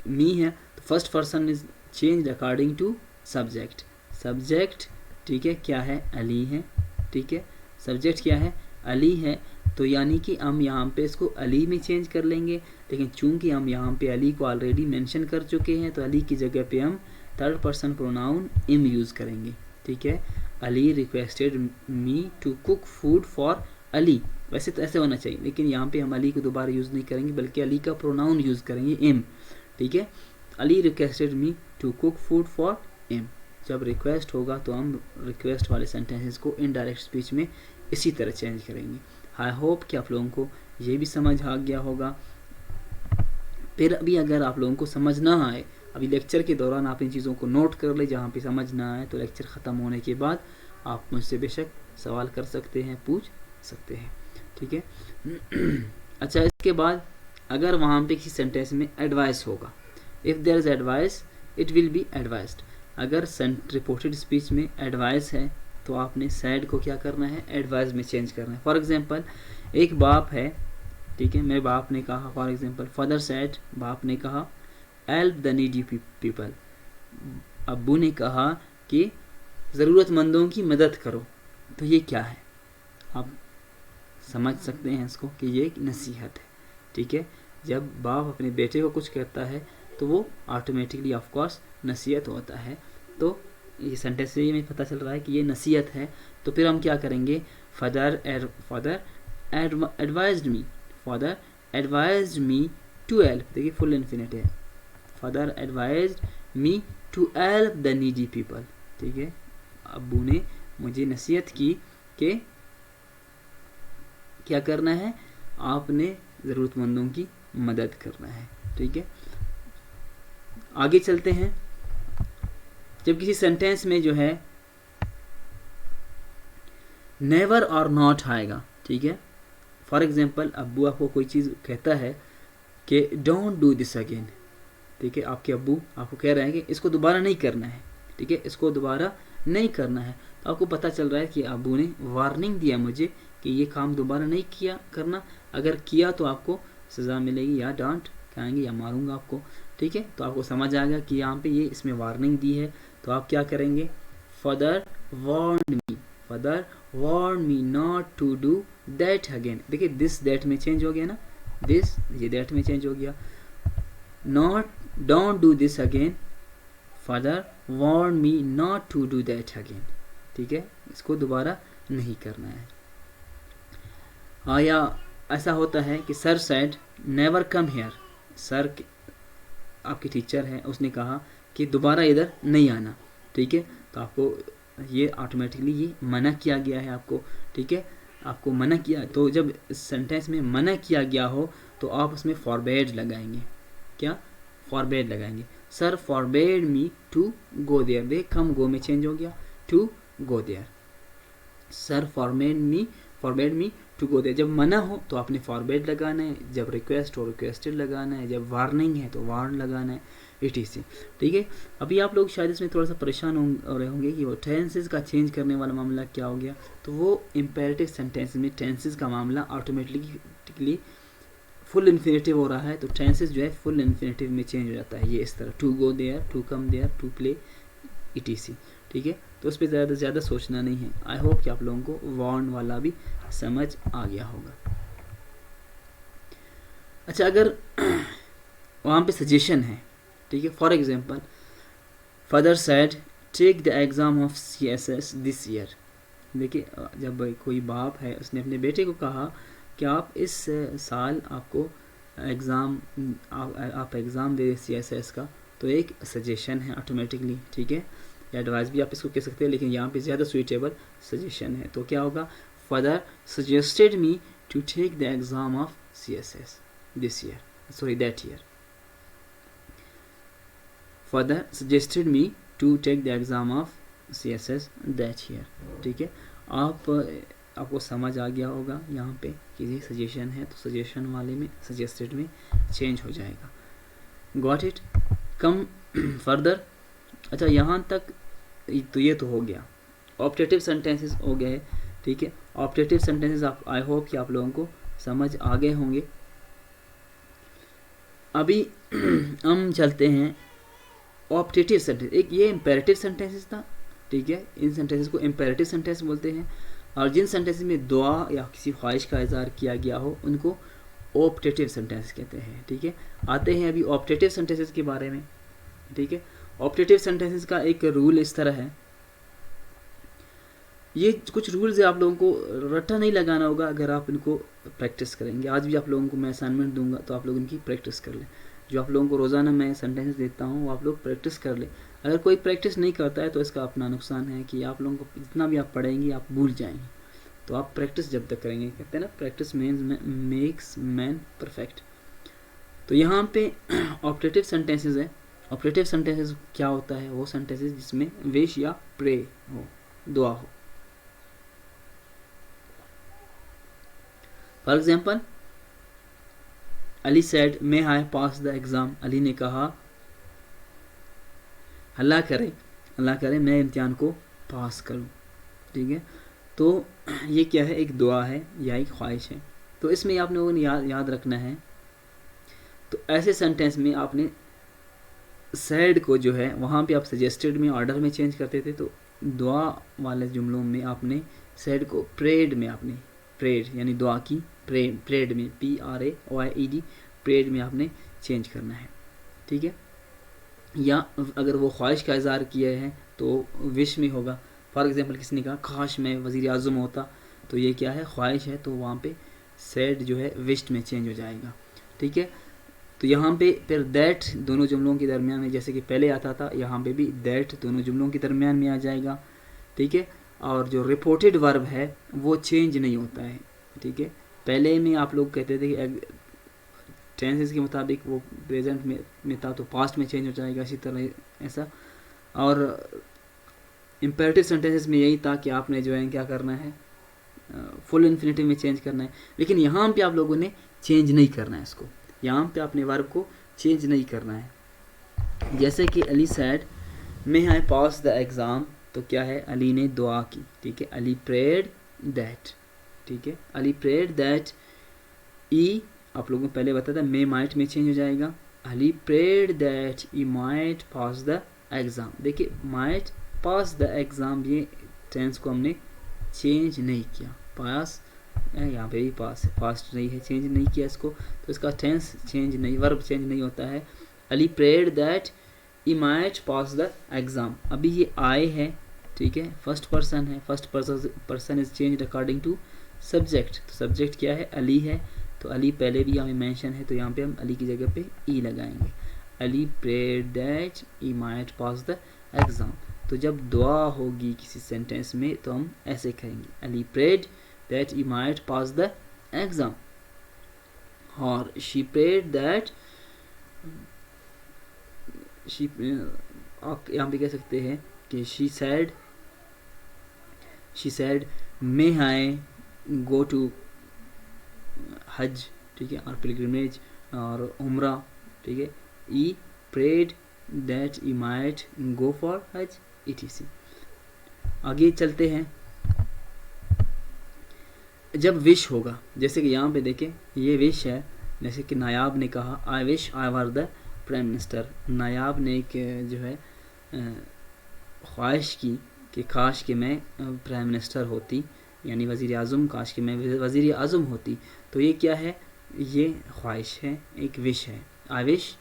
मी है, तो first person is change according to subject, subject ठीक है क्या है, अली है, ठीक है, सब्जेक्ट क्या है, अली है, तो यानी कि हम यहाँ पे इसको अली में चेंज कर लेंगे, लेकिन चूंकि हम यहाँ पे अली को ऑलरेडी मेंशन कर चुके हैं तो अली की जगह पे हम third person pronoun him use करेंगे, ठीक है। Ali requested me to cook food for Ali, वैसे तो ऐसे होना चाहिए, लेकिन यहाँ पे हम अली को दोबारा यूज़ नहीं करेंगे बल्कि अली का प्रोनाउन यूज़ करेंगे इम, ठीक है। Ali requested me to cook food for him, जब रिक्वेस्ट होगा तो हम रिक्वेस्ट वाले सेंटेंसेस को इनडायरेक्ट स्पीच में इसी तरह चेंज करेंगे। आई होप कि आप लोगों को ये भी समझ आ गया होगा। फिर अभी अगर आप लोगों को समझ ना आए, अभी लेक्चर के दौरान आप इन चीज़ों को नोट कर ले, जहाँ पे समझ ना आए तो लेक्चर ख़त्म होने के बाद आप मुझसे बेशक सवाल कर सकते हैं, पूछ सकते हैं, ठीक है। अच्छा, इसके बाद अगर वहाँ पे किसी सेंटेंस में एडवाइस होगा, if there is advice it will be advised, अगर रिपोर्टेड स्पीच में एडवाइस है तो आपने सैड को क्या करना है, एडवाइस में चेंज करना है। फॉर एग्जांपल एक बाप है, ठीक है, मेरे बाप ने कहा, फॉर एग्जांपल फादर सैड, बाप ने कहा हेल्प द नीडी पीपल, अब्बू ने कहा कि ज़रूरतमंदों की मदद करो, तो ये क्या है, आप समझ सकते हैं इसको कि ये एक नसीहत है, ठीक है। जब बाप अपने बेटे को कुछ कहता है तो वो ऑटोमेटिकली ऑफ कोर्स नसीहत होता है, तो ये सेंटेंस से हमें पता चल रहा है कि ये नसीहत है। तो फिर हम क्या करेंगे, father advised me, father advised me to help, देखिए फुल इन्फिनिट है, father advised me to help the needy people, ठीक है, अब्बू ने मुझे नसीहत की कि क्या करना है, आपने ज़रूरतमंदों की मदद करना है, ठीक है। आगे चलते हैं, जब किसी सेंटेंस में जो है नेवर और नॉट आएगा, ठीक है, फॉर एग्जांपल अब्बू आपको कोई चीज़ कहता है कि डोंट डू दिस अगेन, ठीक है, आपके अब्बू आपको कह रहे हैं कि इसको दोबारा नहीं करना है, ठीक है, इसको दोबारा नहीं करना है, तो आपको पता चल रहा है कि अब्बू ने वार्निंग दिया मुझे कि ये काम दोबारा नहीं किया करना, अगर किया तो आपको सज़ा मिलेगी, या डांट खाएंगे या मारूंगा आपको, ठीक है। तो आपको समझ आ गया कि यहाँ पे ये इसमें वार्निंग दी है, तो आप क्या करेंगे, father warn me not to do that again. देखिए दिस दैट में चेंज हो गया ना, दिस ये दैट में चेंज हो गया, not don't do this again, father warn me not to do that again, ठीक है, इसको दोबारा नहीं करना है। या ऐसा होता है कि sir said never come here, sir आपके टीचर है, उसने कहा कि दोबारा इधर नहीं आना, ठीक है। तो आपको ये ऑटोमेटिकली ये मना किया गया है आपको, ठीक है, आपको मना किया। तो जब सेंटेंस में मना किया गया हो तो आप उसमें फॉरबेड लगाएंगे, क्या फॉरबेड लगाएंगे, sir forbade me to go there, देख कम गो में चेंज हो गया to go there, sir forbade me to go there. जब मना हो तो आपने फॉरबेड लगाना है, जब रिक्वेस्ट हो रिक्वेस्टेड लगाना है, जब वार्निंग है तो वार्न लगाना है, etc, ठीक है। अभी आप लोग शायद इसमें थोड़ा सा परेशान हो रहे होंगे कि वो टेंसेस का चेंज करने वाला मामला क्या हो गया। तो वो इम्पेरेटिव सेंटेंसेस में टेंसेस का मामला ऑटोमेटिकली फुल इन्फिनेटिव हो रहा है, तो टेंसेस जो है फुल इन्फिनेटिव में चेंज हो जाता है, ये इस तरह, to go there, to come there, to play, etc, ठीक है। तो उस पर ज़्यादा सोचना नहीं है। आई होप कि आप लोगों को वार्न वाला भी समझ आ गया होगा। अच्छा, अगर वहाँ पे सजेशन है, ठीक है, for example father said take the exam of CSS this year. देखिए, जब कोई बाप है उसने अपने बेटे को कहा कि आप इस साल आपको एग्ज़ाम आप एग्ज़ाम दे CSS का, तो एक सजेशन है ऑटोमेटिकली, ठीक है, या एडवाइस भी आप इसको कह सकते हैं, लेकिन यहाँ पे ज़्यादा सुइटेबल सजेशन है। तो क्या होगा, father suggested me to take the exam of CSS this year, sorry that year, father suggested me to take the exam of CSS that year, ठीक है। आपको समझ आ गया होगा यहाँ पे कि ये सजेशन है, तो सजेशन वाले में सजेस्टेड में चेंज हो जाएगा। Got it, come further. अच्छा, यहाँ तक तो ये तो हो गया, ऑप्टेटिव सेंटेंसेस हो गए, ठीक है। ऑप्टेटिव सेंटेंसेस आप आई होप कि आप लोगों को समझ आ गए होंगे। अभी हम चलते हैं ऑप्टेटिव सेंटेंस। एक ये इम्पेरेटिव सेंटेंसेस था, ठीक है, इन सेंटेंसेस को इम्पेरेटिव सेंटेंस बोलते हैं, और जिन सेंटेंसेस में दुआ या किसी ख्वाहिश का इज़हार किया गया हो उनको ऑप्टेटिव सेंटेंस कहते हैं, ठीक है। आते हैं अभी ऑप्टेटिव सेंटेंसेस के बारे में, ठीक है। ऑप्टेटिव सेंटेंसेस का एक रूल इस तरह है, ये कुछ रूल्स है, आप लोगों को रट्टा नहीं लगाना होगा अगर आप इनको प्रैक्टिस करेंगे। आज भी आप लोगों को मैं असाइनमेंट दूंगा तो आप लोग इनकी प्रैक्टिस कर लें। जो आप लोगों को रोज़ाना मैं सेंटेंस देता हूँ वो आप लोग प्रैक्टिस कर लें। अगर कोई प्रैक्टिस नहीं करता है तो इसका अपना नुकसान है कि आप लोगों को जितना भी आप पढ़ेंगे आप भूल जाएंगे। तो आप प्रैक्टिस जब तक करेंगे, कहते हैं ना प्रैक्टिस मेक्स मैन परफेक्ट। तो यहाँ पे ऑप्टेटिव सेंटेंसेस है। ऑप्टेटिव सेंटेंसेस क्या होता है, वो सेंटेंसेस जिसमें विश या प्रे हो, दुआ हो। For example, Ali said may I pass the exam. Ali ने कहा अल्लाह करे मैं इम्तिहान को पास करूं, ठीक है। तो ये क्या है, एक दुआ है या एक ख्वाहिश है। तो इसमें आप लोगों ने याद रखना है। तो ऐसे सेंटेंस में आपने सैड को जो है वहाँ पे आप सजेस्टेड में ऑर्डर में चेंज करते थे, तो दुआ वाले जुमलों में आपने सैड को प्रेड में आपने प्रेड यानी दुआ की प्रेड में PRAOIED प्रेड में आपने चेंज करना है, ठीक है। या अगर वो ख्वाहिश का इज़हार किया है तो विश में होगा। फॉर एग्जांपल किसी ने कहा काश मैं वज़ीर आज़म होता, तो ये क्या है, ख्वाहिश है, तो वहाँ पे सैड जो है विश्ड में चेंज हो जाएगा, ठीक है। तो यहाँ पे फिर दैट दोनों जुमलों के दरमियान में जैसे कि पहले आता था, यहाँ पे भी दैट दोनों जुमलों के दरमियान में आ जाएगा, ठीक है। और जो रिपोर्टेड वर्ब है वो चेंज नहीं होता है, ठीक है। पहले में आप लोग कहते थे कि टेंसेस के मुताबिक वो प्रेजेंट में था तो पास्ट में चेंज हो जाएगा, इसी तरह ऐसा। और इम्पेरेटिव सेंटेंसेस में यही था कि आपने जो है क्या करना है, फुल इन्फिनेटिव में चेंज करना है। लेकिन यहाँ पे आप लोगों ने चेंज नहीं करना है इसको, यहाँ पे अपने वर्ब को चेंज नहीं करना है। जैसे कि Ali sad may I pass the exam, तो क्या है, अली ने दुआ की, ठीक है, अली प्रेड दैट, ठीक है। अली प्रेड दैट ई आप लोगों को पहले बताया था मे माइट में चेंज हो जाएगा। Ali prayed that he might pass the exam. देखिए माइट पास द एग्ज़ाम, ये टेंस को हमने चेंज नहीं किया, पास यहाँ पे भी पास है, पास्ट नहीं है, चेंज नहीं किया इसको, तो इसका टेंस चेंज नहीं, वर्ब चेंज नहीं होता है। Ali prayed that he might pass the exam, अभी ये आई है, ठीक है, फर्स्ट पर्सन है, first person is change according to subject, तो सब्जेक्ट क्या है, अली है, तो अली पहले भी हमें मेंशन है, तो यहाँ पे हम अली की जगह पे ई लगाएंगे। Ali prayed that he might pass the exam, तो जब दुआ होगी किसी सेंटेंस में तो हम ऐसे कहेंगे, Ali prayed that he might pass the exam, और शी प्रेड दैट, शी आप यहाँ पे कह सकते हैं कि she said may I go to Hajj, ठीक है, और पिलग्रिमेज और उम्रा, ठीक है। He prayed that he might go for Hajj etc। आगे चलते हैं, जब विश होगा, जैसे कि यहाँ पे देखें ये विश है, जैसे कि नायाब ने कहा I wish I were the prime minister. Nayab ने एक जो है ख्वाहिश की कि काश कि मैं प्राइम मिनिस्टर होती, यानी वज़ीर आज़म, काश कि मैं वज़ीर आज़म होती। तो ये क्या है, ये ख्वाहिश है, एक विश है। आई विश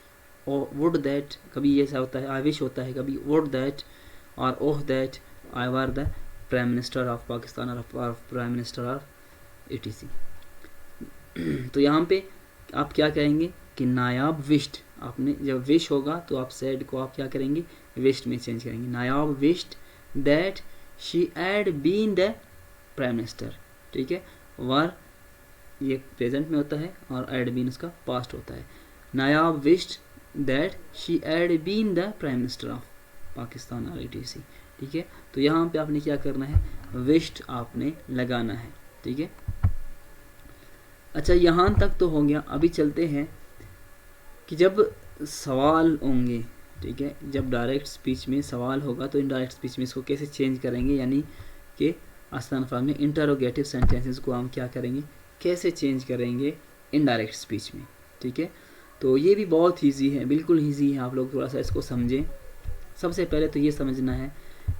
और वुड दैट, कभी ऐसा होता है आई विश होता है, कभी वुड दैट और oh that I were the prime minister of Pakistan और प्राइम मिनिस्टर ऑफ etc। तो यहाँ पे आप क्या कहेंगे कि नायाब विश्ड, आपने जब विश होगा तो आप सैड को आप क्या करेंगे, विश्ड में चेंज करेंगे। Nayab wished that she had been the prime minister, ठीक है, वर ये प्रेजेंट में होता है और हैड बीन उसका पास्ट होता है। Nayab wished that she had been the prime minister of Pakistan और etc, ठीक है। तो यहाँ पे आपने क्या करना है, विश्ड आपने लगाना है, ठीक है। अच्छा यहाँ तक तो हो गया। अभी चलते हैं कि जब सवाल होंगे, ठीक है, जब डायरेक्ट स्पीच में सवाल होगा तो इनडायरेक्ट स्पीच में इसको कैसे चेंज करेंगे, यानी कि आसान अल्फाज में इंटरोगेटिव सेंटेंसेस को हम क्या करेंगे, कैसे चेंज करेंगे इनडायरेक्ट स्पीच में, ठीक है। तो ये भी बहुत ईजी है, बिल्कुल ईजी है, आप लोग थोड़ा सा इसको समझें। सबसे पहले तो ये समझना है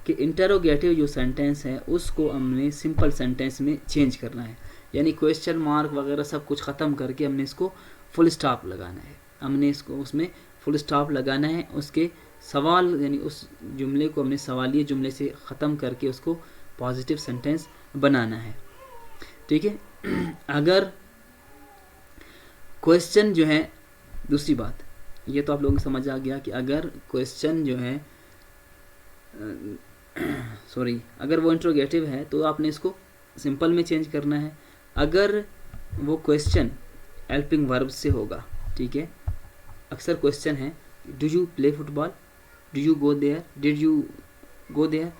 कि इंटरोगेटिव जो सेंटेंस है उसको हमने सिंपल सेंटेंस में चेंज करना है, यानी क्वेश्चन मार्क वगैरह सब कुछ ख़त्म करके हमने इसको फुल स्टॉप लगाना है, हमने इसको उसमें फुल स्टॉप लगाना है, उसके सवाल यानी उस जुमले को हमने सवालिये जुमले से ख़त्म करके उसको पॉजिटिव सेंटेंस बनाना है, ठीक है। अगर क्वेश्चन जो है, दूसरी बात ये तो आप लोगों को समझ आ गया कि अगर क्वेश्चन जो है अगर वो इंट्रोगेटिव है तो आपने इसको सिंपल में चेंज करना है। अगर वो क्वेश्चन हेल्पिंग वर्ब से होगा, ठीक है, अक्सर क्वेश्चन है do you play football, do you go there, did you go there,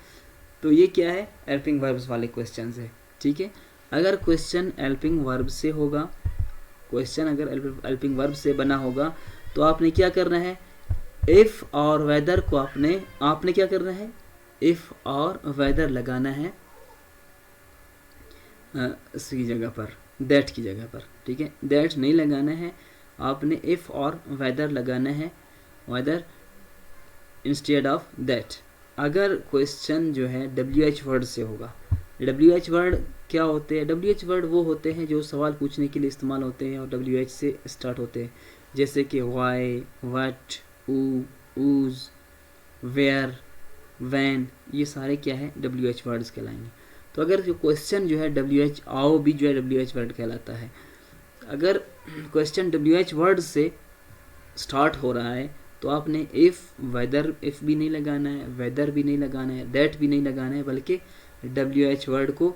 तो ये क्या है, हेल्पिंग वर्ब्स वाले क्वेश्चन है, ठीक है। अगर क्वेश्चन हेल्पिंग वर्ब से होगा, क्वेश्चन अगर हेल्पिंग वर्ब से बना होगा तो आपने क्या करना है, इफ़ और वेदर को आपने क्या करना है, इफ़ और वेदर लगाना है इसकी जगह पर, दैट की जगह पर, ठीक है, दैट नहीं लगाना है, आपने इफ़ और वेदर लगाना है, वेदर इंस्टेड ऑफ दैट। अगर क्वेश्चन जो है WH वर्ड से होगा, WH वर्ड क्या होते हैं, WH वर्ड वो होते हैं जो सवाल पूछने के लिए इस्तेमाल होते हैं और WH से स्टार्ट होते हैं, जैसे कि why, what, whose, where, when, ये सारे क्या है WH वर्ड्स कहलाएंगे। तो अगर जो क्वेश्चन जो है WH आओ भी जो है WH वर्ड कहलाता है। अगर क्वेश्चन WH वर्ड से स्टार्ट हो रहा है तो आपने इफ़, वेदर, इफ़ भी नहीं लगाना है, वेदर भी नहीं लगाना है, दैट भी नहीं लगाना है, बल्कि WH वर्ड को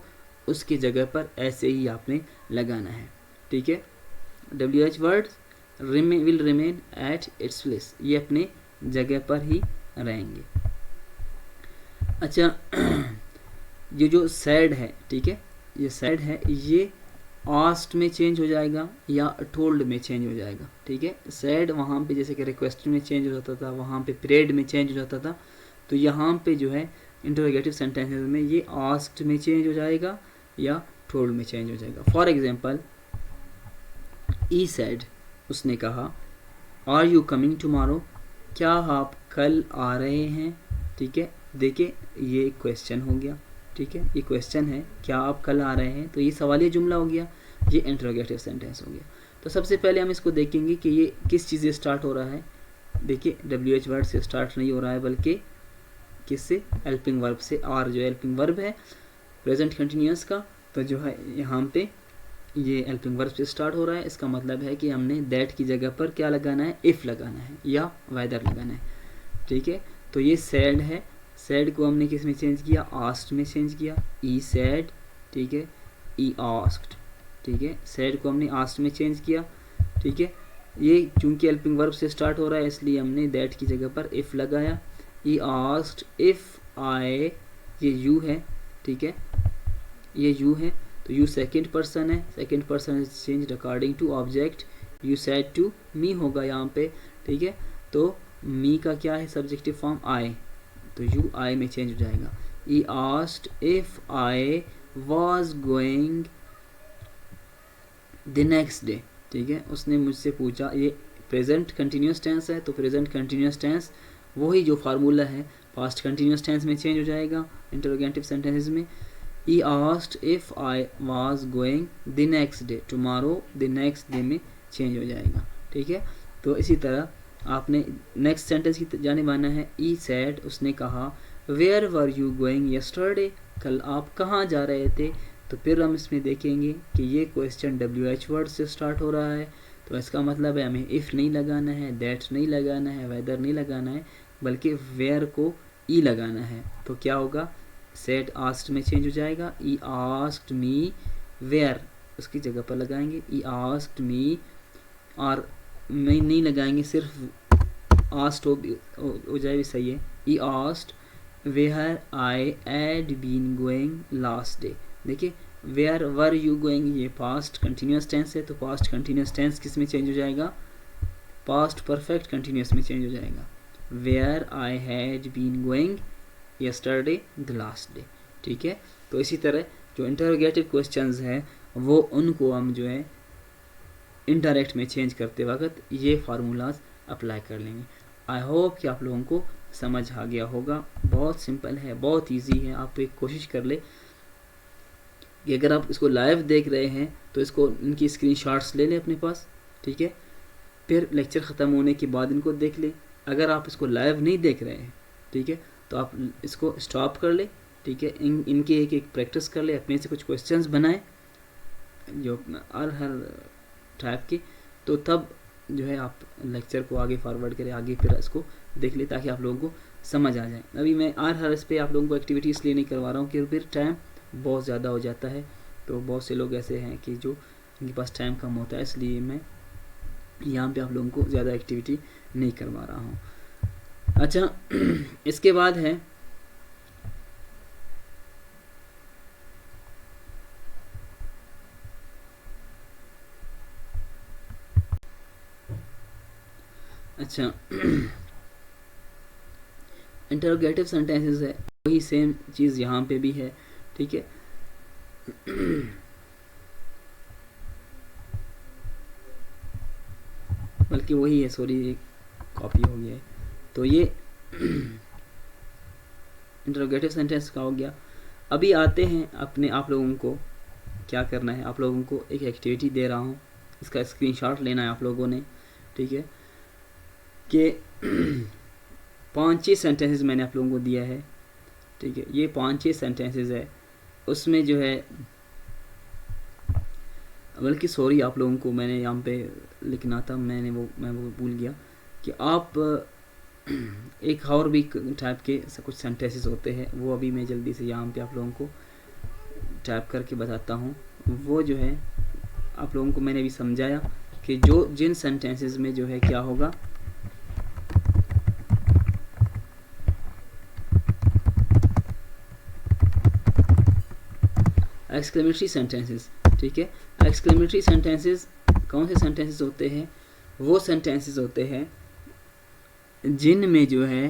उसकी जगह पर ऐसे ही आपने लगाना है, ठीक है। WH word will remain at its place, ये अपने जगह पर ही रहेंगे। अच्छा ये जो सैड है, ठीक है, ये सैड है, ये आस्ट में चेंज हो जाएगा या टोल्ड में चेंज हो जाएगा, ठीक है। सैड वहाँ पे जैसे कि रिक्वेस्ट में चेंज हो जाता था, वहाँ पे प्रेड में चेंज हो जाता था, तो यहाँ पे जो है इंटरोगेटिव सेंटेंसेस में ये आस्क्ड में चेंज हो जाएगा या टोल्ड में चेंज हो जाएगा। फॉर एग्जाम्पल ई सेड, उसने कहा आर यू कमिंग टुमारो, क्या आप कल आ रहे हैं। ठीक है, देखिए ये क्वेश्चन हो गया। ठीक है, ये क्वेश्चन है क्या आप कल आ रहे हैं, तो ये सवालिया जुमला हो गया, ये इंटरोगेटिव सेंटेंस हो गया। तो सबसे पहले हम इसको देखेंगे कि ये किस चीज़ से स्टार्ट हो रहा है। देखिए WH वर्ड से स्टार्ट नहीं हो रहा है, बल्कि किससे, हेल्पिंग वर्ब से। आर जो हेल्पिंग वर्ब है प्रेजेंट कंटिन्यूअस का, तो जो है यहाँ पे ये हेल्पिंग वर्ब से स्टार्ट हो रहा है। इसका मतलब है कि हमने दैट की जगह पर क्या लगाना है, इफ़ लगाना है या वेदर लगाना है। ठीक है, तो ये सैड है, सैड को हमने किस में चेंज किया, आस्क्ड में चेंज किया, ई सैड। ठीक है, ई आस्क्ड। ठीक है, सैड को हमने आस्क्ड में चेंज किया। ठीक है, ये चूंकि हेल्पिंग वर्ब से स्टार्ट हो रहा है इसलिए हमने दैट की जगह पर इफ़ लगाया। ई आस्क्ड इफ़ आई, ये यू है। ठीक है, ये यू है, तो यू सेकंड पर्सन है, second person is changed according to object. You said to me होगा यहाँ पे। ठीक है, तो मी का क्या है, सब्जेक्टिव फॉर्म आई, तो यू आई में चेंज हो जाएगा। He asked if I was going the next day. ठीक है, उसने मुझसे पूछा, ये प्रेजेंट कंटिन्यूस टेंस है, तो प्रेजेंट कंटिन्यूस टेंस वही जो फार्मूला है पास्ट कंटिन्यूस टेंस में चेंज हो जाएगा इंटरोगेटिव सेंटेंसेस में। He asked if I was going the next day, tomorrow the next day में चेंज हो जाएगा। ठीक है, तो इसी तरह आपने नेक्स्ट सेंटेंस की जाने आना है। ई सैड, उसने कहा where were you going yesterday, कल आप कहाँ जा रहे थे। तो फिर हम इसमें देखेंगे कि ये क्वेश्चन WH वर्ड से स्टार्ट हो रहा है, तो इसका मतलब है हमें इफ़ नहीं लगाना है, दैट नहीं लगाना है, वेदर नहीं लगाना है, बल्कि वेयर को ई लगाना है। तो क्या होगा, सेड आस्क्ड में चेंज हो जाएगा। ई आस्क्ड मी वेयर, उसकी जगह पर लगाएंगे ई आस्क्ड मी, और मैं नहीं लगाएंगे, सिर्फ आस्क्ड हो जाए भी सही है। He asked where I had been going last day. देखिए वेयर वर यू गोइंग, ये पास्ट कंटिन्यूस टेंस है, तो पास्ट कंटिन्यूस टेंस किस में चेंज हो जाएगा, पास्ट परफेक्ट कंटिन्यूस में चेंज हो जाएगा। Where I had been going yesterday the last day. ठीक है, तो इसी तरह जो इंटरोगेटिव क्वेश्चंस हैं वो उनको हम जो है इनडायरेक्ट में चेंज करते वक्त ये फार्मूलाज अप्लाई कर लेंगे। आई होप कि आप लोगों को समझ आ गया होगा। बहुत सिंपल है, बहुत इजी है, आप एक कोशिश कर ले कि अगर आप इसको लाइव देख रहे हैं तो इसको इनकी स्क्रीनशॉट्स ले लें अपने पास। ठीक है, फिर लेक्चर ख़त्म होने के बाद इनको देख लें। अगर आप इसको लाइव नहीं देख रहे हैं, ठीक है, तो आप इसको स्टॉप कर ले। ठीक है, इनके एक एक प्रैक्टिस कर ले, अपने से कुछ क्वेश्चंस बनाए जो हर टाइप के, तो तब जो है आप लेक्चर को आगे फॉरवर्ड करें, आगे फिर इसको देख ले ताकि आप लोगों को समझ आ जाए। अभी मैं हर इस पे आप लोगों को एक्टिविटी इसलिए नहीं करवा रहा हूँ कि फिर टाइम बहुत ज़्यादा हो जाता है, तो बहुत से लोग ऐसे हैं कि जो इनके पास टाइम कम होता है, इसलिए मैं यहाँ पे आप लोगों को ज़्यादा एक्टिविटी नहीं करवा रहा हूँ। अच्छा, इसके बाद है अच्छा इंटरोगेटिव सेंटेंसेस है, वही सेम चीज़ यहाँ पे भी है। ठीक है, बल्कि वही है, सॉरी एक कॉपी हो गया है। तो ये इंटरोगेटिव सेंटेंस का हो गया। अभी आते हैं अपने, आप लोगों को क्या करना है, आप लोगों को एक एक्टिविटी दे रहा हूँ, इसका स्क्रीनशॉट लेना है आप लोगों ने। ठीक है, कि 5-6 सेंटेंसेस मैंने आप लोगों को दिया है। ठीक है, ये 5-6 सेंटेंसेस है, उसमें जो है, बल्कि सॉरी आप लोगों को मैंने यहाँ पे लिखना था, मैं वो भूल गया कि आप एक और भी टाइप के कुछ सेंटेंसेस होते हैं, वो अभी मैं जल्दी से यहाँ पे आप लोगों को टाइप करके बताता हूँ। वो जो है आप लोगों को मैंने भी समझाया कि जो जिन सेंटेंसेस में जो है क्या होगा, एक्सक्लेमेटरी सेंटेंसेस। ठीक है, एक्सक्लेमेटरी सेंटेंसेस कौन से सेंटेंसेस होते हैं, वो सेंटेंसेस होते हैं जिनमें जो है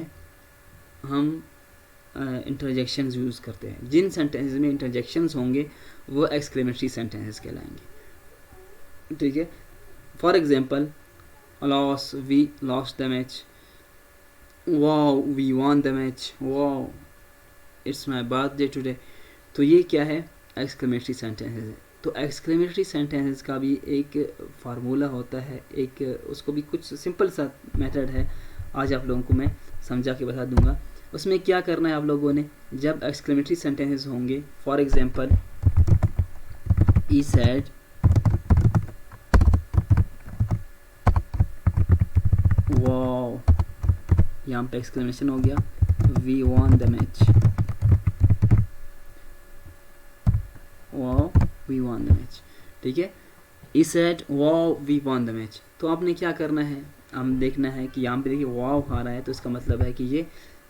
हम इंटरजेक्शंस यूज़ करते हैं। जिन सेंटेंसेस में इंटरजेक्शंस होंगे वो एक्सक्लेमेटरी सेंटेंसेस कहलाएंगे, ठीक है। For example, loss, we lost the match, wow we won the match, wow it's my birthday today. तो ये क्या है? एक्सक्लेमेटरी सेंटेंसेस है। तो एक्सक्लेमेटरी सेंटेंसेस का भी एक फार्मूला होता है, एक उसको भी कुछ सिंपल सा मेथड है, आज आप लोगों को मैं समझा के बता दूंगा। उसमें क्या करना है आप लोगों ने, जब एक्सक्लेमेटरी सेंटेंसेस होंगे, for example he said, wow, यहाँ पे एक्सक्लेमेशन हो गया, we won the match, wow we won the match, ठीक है। He said wow we won the match. तो आपने क्या करना है, हम देखना है कि यहाँ पे देखिए वाओ आ रहा है, तो इसका मतलब है कि ये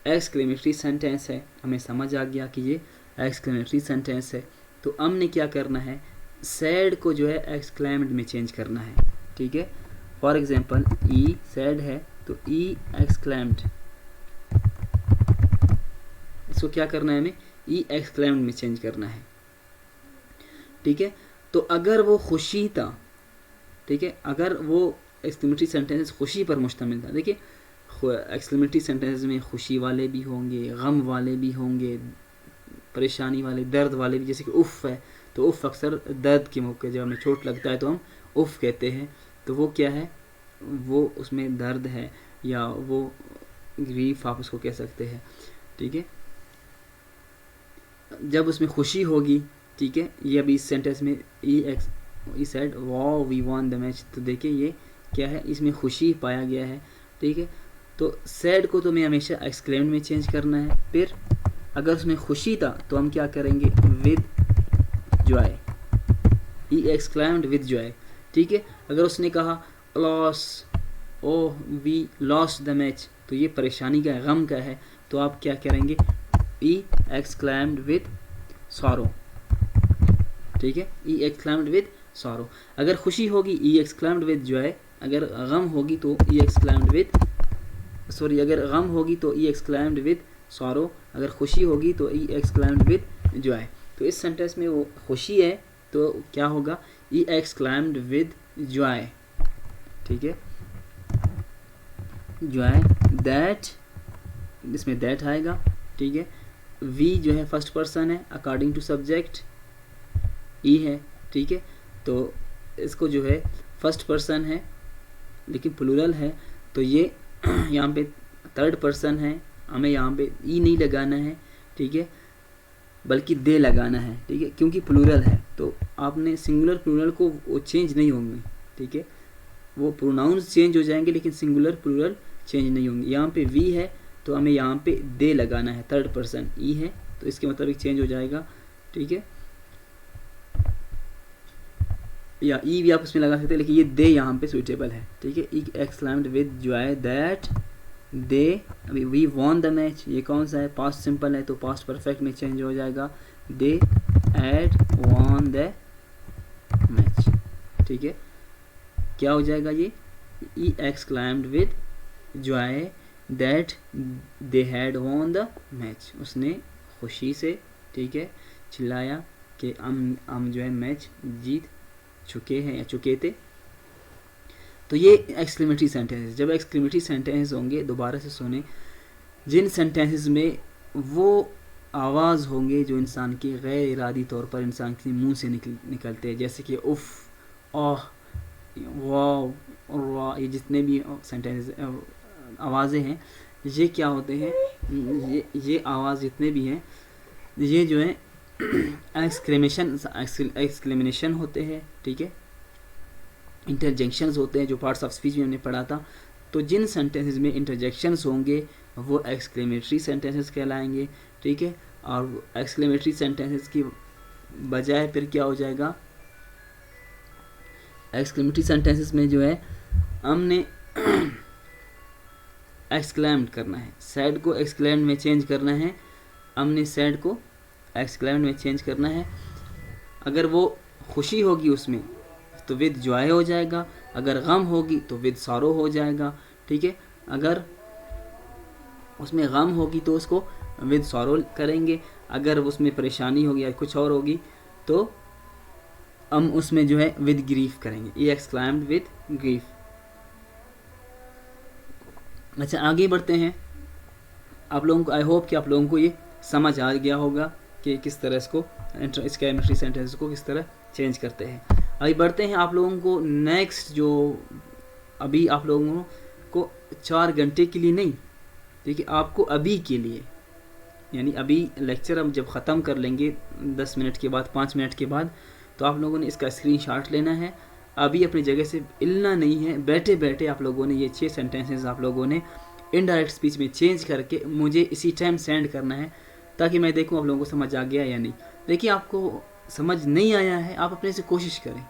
एक्सक्लेमेटरी सेंटेंस है। हमें समझ आ गया कि ये एक्सक्लेमेटरी सेंटेंस है। तो हमने क्या करना है, सैड को जो है एक्सक्लेम्ड में चेंज करना है, ठीक है। फॉर एग्जांपल ई सैड है तो ई एक्सक्लेम्ड, इसको क्या करना है, हमें ई एक्सक्लेम्ड में चेंज करना है, ठीक है। तो अगर वो खुशी था, ठीक है, अगर वो एक्सक्लेमेटरी सेंटेंस खुशी पर मुश्तमिल था, देखिए एक्सक्लेमेटरी सेंटेंस में खुशी वाले भी होंगे, गम वाले भी होंगे, परेशानी वाले, दर्द वाले भी। जैसे कि उफ़ है तो उफ़ अक्सर दर्द के मौके, जब हमें चोट लगता है तो हम उफ़ कहते हैं, तो वो क्या है, वो उसमें दर्द है या वो ग्रीफ आप उसको कह सकते हैं, ठीक है। जब उसमें खुशी होगी, ठीक है, ये अभी इस सेंटेंस में he said wow we won the match, तो देखिए ये क्या है, इसमें खुशी पाया गया है, ठीक है। तो सैड को तो हमें हमेशा एक्सक्लेम्ड में चेंज करना है। फिर अगर उसमें खुशी था तो हम क्या करेंगे, with joy, he exclaimed with joy, ठीक है। अगर उसने कहा loss, oh we lost the match, तो ये परेशानी का है, गम का है, तो आप क्या करेंगे, ही एक्सक्लेम्ड विद सॉरो, ठीक है, ही एक्सक्लेम्ड विद सॉरो। अगर खुशी होगी ही एक्सक्लेम्ड विद जॉय, अगर गम होगी तो ही एक्सक्लेम्ड विद अगर गम होगी तो ई एक्सक्लेम्ड विद सॉरो, अगर खुशी होगी तो ई एक्सक्लेम्ड विद जॉय। तो इस सेंटेंस में वो खुशी है तो क्या होगा, ई एक्सक्लेम्ड विद जॉय, ठीक है, जॉय दैट, इसमें दैट आएगा, ठीक है। वी जो है फर्स्ट पर्सन है, अकॉर्डिंग टू सब्जेक्ट ई है, ठीक है। तो इसको जो है फर्स्ट पर्सन है लेकिन प्लूरल है, तो ये यहाँ पे थर्ड पर्सन है, हमें यहाँ पे ई नहीं लगाना है, ठीक है, बल्कि दे लगाना है, ठीक है, क्योंकि प्लूरल है। तो आपने सिंगुलर प्लूरल को वो चेंज नहीं होंगे, ठीक है, वो प्रोनाउंस चेंज हो जाएंगे लेकिन सिंगुलर प्लूरल चेंज नहीं होंगे। यहाँ पे वी है तो हमें यहाँ पे दे लगाना है, थर्ड पर्सन ई है तो इसके मुताबिक चेंज हो जाएगा, ठीक है, या ई भी आप उसमें लगा सकते हैं लेकिन ये दे यहाँ पे सुइटेबल है, ठीक है। He exclaimed with joy that they, अभी वी वॉन द मैच, ये कौन सा है, पास्ट सिंपल है तो पास्ट परफेक्ट में चेंज हो जाएगा, they had won the match, ठीक है। क्या हो जाएगा ये, he exclaimed with joy that they had won the match, उसने खुशी से, ठीक है, चिल्लाया कि हम जो है मैच जीत चुके हैं या चुके थे। तो ये एक्सक्लेमेटरी सेंटेंसेस, जब एक्सक्लेमेटरी सेंटेंसेस होंगे, दोबारा से सुने, जिन सेंटेंसेस में वो आवाज़ होंगे जो इंसान के गैर इरादी तौर पर इंसान के मुंह से निकलते हैं, जैसे कि उफ़, ओह, वाओ और वाह, ये जितने भी सेंटेंसेस आवाज़ें हैं, ये क्या होते हैं, ये आवाज़ जितने भी हैं, ये जो है एक्सक्लेमेशन होते हैं, ठीक है, इंटरजेक्शंस होते हैं जो पार्ट्स ऑफ स्पीच में हमने पढ़ा था। तो जिन सेंटेंसेस में इंटरजेक्शंस होंगे वो एक्सक्लेमेटरी सेंटेंसेस कहलाएंगे, ठीक है। और एक्सक्लेमेटरी सेंटेंसेस की बजाय फिर क्या हो जाएगा, एक्सक्लेमेटरी सेंटेंसेस में जो है हमने एक्सक्लेम्ड करना है, सैड को एक्सक्लेम्ड में चेंज करना है, हमने सैड को एक्सक्लेम्ड में चेंज करना है। अगर वो खुशी होगी उसमें तो विद जॉय हो जाएगा, अगर गम होगी तो विद सॉरो हो जाएगा, ठीक है। अगर उसमें गम होगी तो उसको विद सॉरो करेंगे। अगर उसमें परेशानी होगी या कुछ और होगी तो हम उसमें जो है विद ग्रीफ करेंगे, ये एक्सक्लाइम्ड विद ग्रीफ। अच्छा आगे बढ़ते हैं। आप लोगों को आई होप कि आप लोगों को ये समझ आ गया होगा कि किस तरह इसको एक्सक्लेमेटरी सेंटेंस को किस तरह चेंज करते हैं। अभी बढ़ते हैं आप लोगों को नेक्स्ट, जो अभी आप लोगों को 4 घंटे के लिए नहीं, ठीक है, आपको अभी के लिए, यानी अभी लेक्चर हम जब ख़त्म कर लेंगे 10 मिनट के बाद, 5 मिनट के बाद, तो आप लोगों ने इसका स्क्रीनशॉट लेना है। अभी अपनी जगह से हिलना नहीं है, बैठे बैठे आप लोगों ने ये 6 सेंटेंसेस आप लोगों ने इनडायरेक्ट स्पीच में चेंज करके मुझे इसी टाइम सेंड करना है, ताकि मैं देखूं आप लोगों को समझ आ गया या नहीं। देखिए आपको समझ नहीं आया है, आप अपने से कोशिश करें,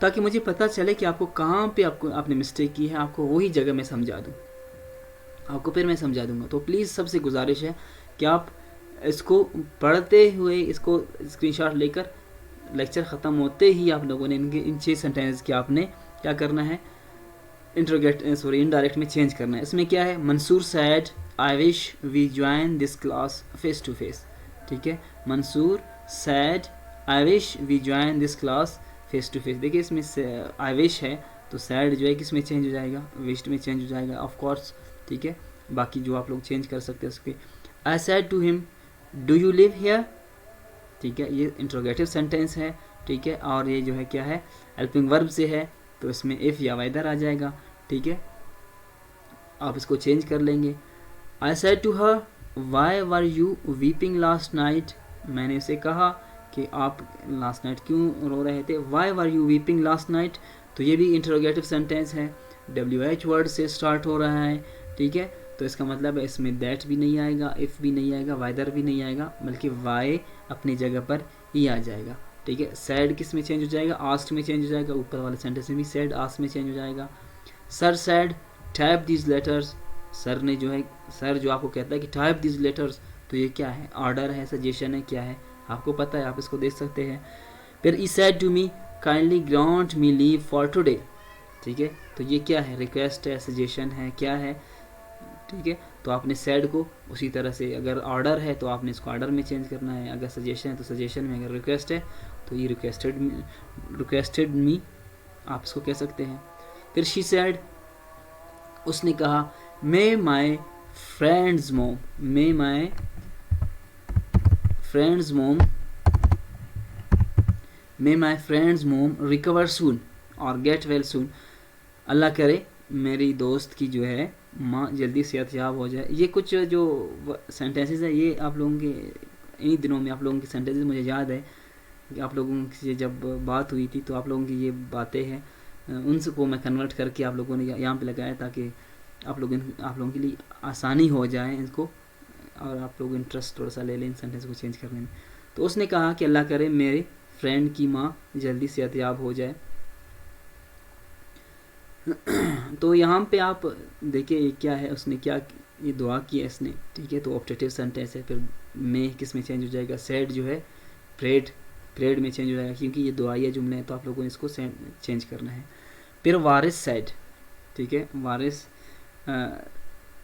ताकि मुझे पता चले कि आपको कहाँ पे आपने मिस्टेक की है, आपको वही जगह मैं समझा दूँ, आपको फिर मैं समझा दूंगा। तो प्लीज़ सबसे गुजारिश है कि आप इसको पढ़ते हुए इसको स्क्रीनशॉट लेकर लेक्चर ख़त्म होते ही आप लोगों ने इन 6 सेंटेंस के आपने क्या करना है, इनडायरेक्ट में चेंज करना है। इसमें क्या है, Mansoor said I wish we join this class face to face, ठीक है, Mansoor said I wish we join this class face to face. देखिए इसमें आई विश है तो सैड जो है किस में चेंज हो जाएगा, विश में चेंज हो जाएगा ऑफ कोर्स, ठीक है। बाकी जो आप लोग चेंज कर सकते हैं उसके, I said to him do you live here, ठीक है, ये इंट्रोगेटिव सेंटेंस है, ठीक है, और ये जो है क्या है, हेल्पिंग वर्ब से है, तो इसमें इफ़ या वेदर आ जाएगा, ठीक है। आप इसको चेंज कर लेंगे। I said to her why were you weeping last night, मैंने उसे कहा कि आप लास्ट नाइट क्यों रो रहे थे, Y were you weeping last night, तो ये भी इंट्रोगेटिव सेंटेंस है, WH वर्ड से स्टार्ट हो रहा है, ठीक है, तो इसका मतलब है इसमें दैट भी नहीं आएगा, इफ़ भी नहीं आएगा, वेदर भी नहीं आएगा, बल्कि वाई अपनी जगह पर ही आ जाएगा, ठीक है। सैड किस में चेंज हो जाएगा, आस्ट में चेंज हो जाएगा, ऊपर वाले सेंटेंस में भी सैड आस्ट में चेंज हो जाएगा। Sir sad type these letters, sir ने जो है, सर जो आपको कहता है कि टाइप दीज लेटर्स, तो ये क्या है, ऑर्डर है, सजेशन है, क्या है आपको पता है, आप इसको देख सकते हैं। फिर he said to me kindly grant me leave for today, ठीक है, तो ये क्या है, रिक्वेस्ट है, सजेशन है, क्या है, ठीक है। तो आपने सैड को उसी तरह से, अगर ऑर्डर है तो आपने इसको ऑर्डर में चेंज करना है, अगर सजेशन है तो सजेशन में, अगर रिक्वेस्ट है तो ये रिक्वेस्टेड मी आप इसको कह सकते हैं। फिर शी सैड, उसने कहा मे माई फ्रेंड्स मोम, मे माई फ्रेंड्स मोम, मे माई फ्रेंड्स मोम रिकवर सून और गेट वेल सून, अल्लाह करे मेरी दोस्त की जो है माँ जल्दी सेहतयाब हो जाए। ये कुछ जो सेंटेंसेस है ये आप लोगों के इन्हीं दिनों में आप लोगों के सेंटेंसेस मुझे याद है कि आप लोगों से जब बात हुई थी तो आप लोगों की ये बातें हैं, उनको मैं कन्वर्ट करके आप लोगों ने यहाँ पे लगाया ताकि आप लोगों के लिए आसानी हो जाए इनको, और आप लोग इंटरेस्ट थोड़ा सा ले लें इन सेंटेंस को चेंज करने में। तो उसने कहा कि अल्लाह करे मेरे फ्रेंड की माँ जल्दी सेहतयाब हो जाए। तो यहाँ पे आप देखिए ये क्या है, उसने क्या ये दुआ की है इसने, ठीक है, तो ऑप्टेटिव सेंटेंस है। फिर में किस में चेंज हो जाएगा, सैड जो है प्रेड में चेंज हो जाएगा, क्योंकि ये दुआया जुमले हैं तो आप लोगों ने इसको चेंज करना है। फिर वारिस सैड, ठीक है, वारिस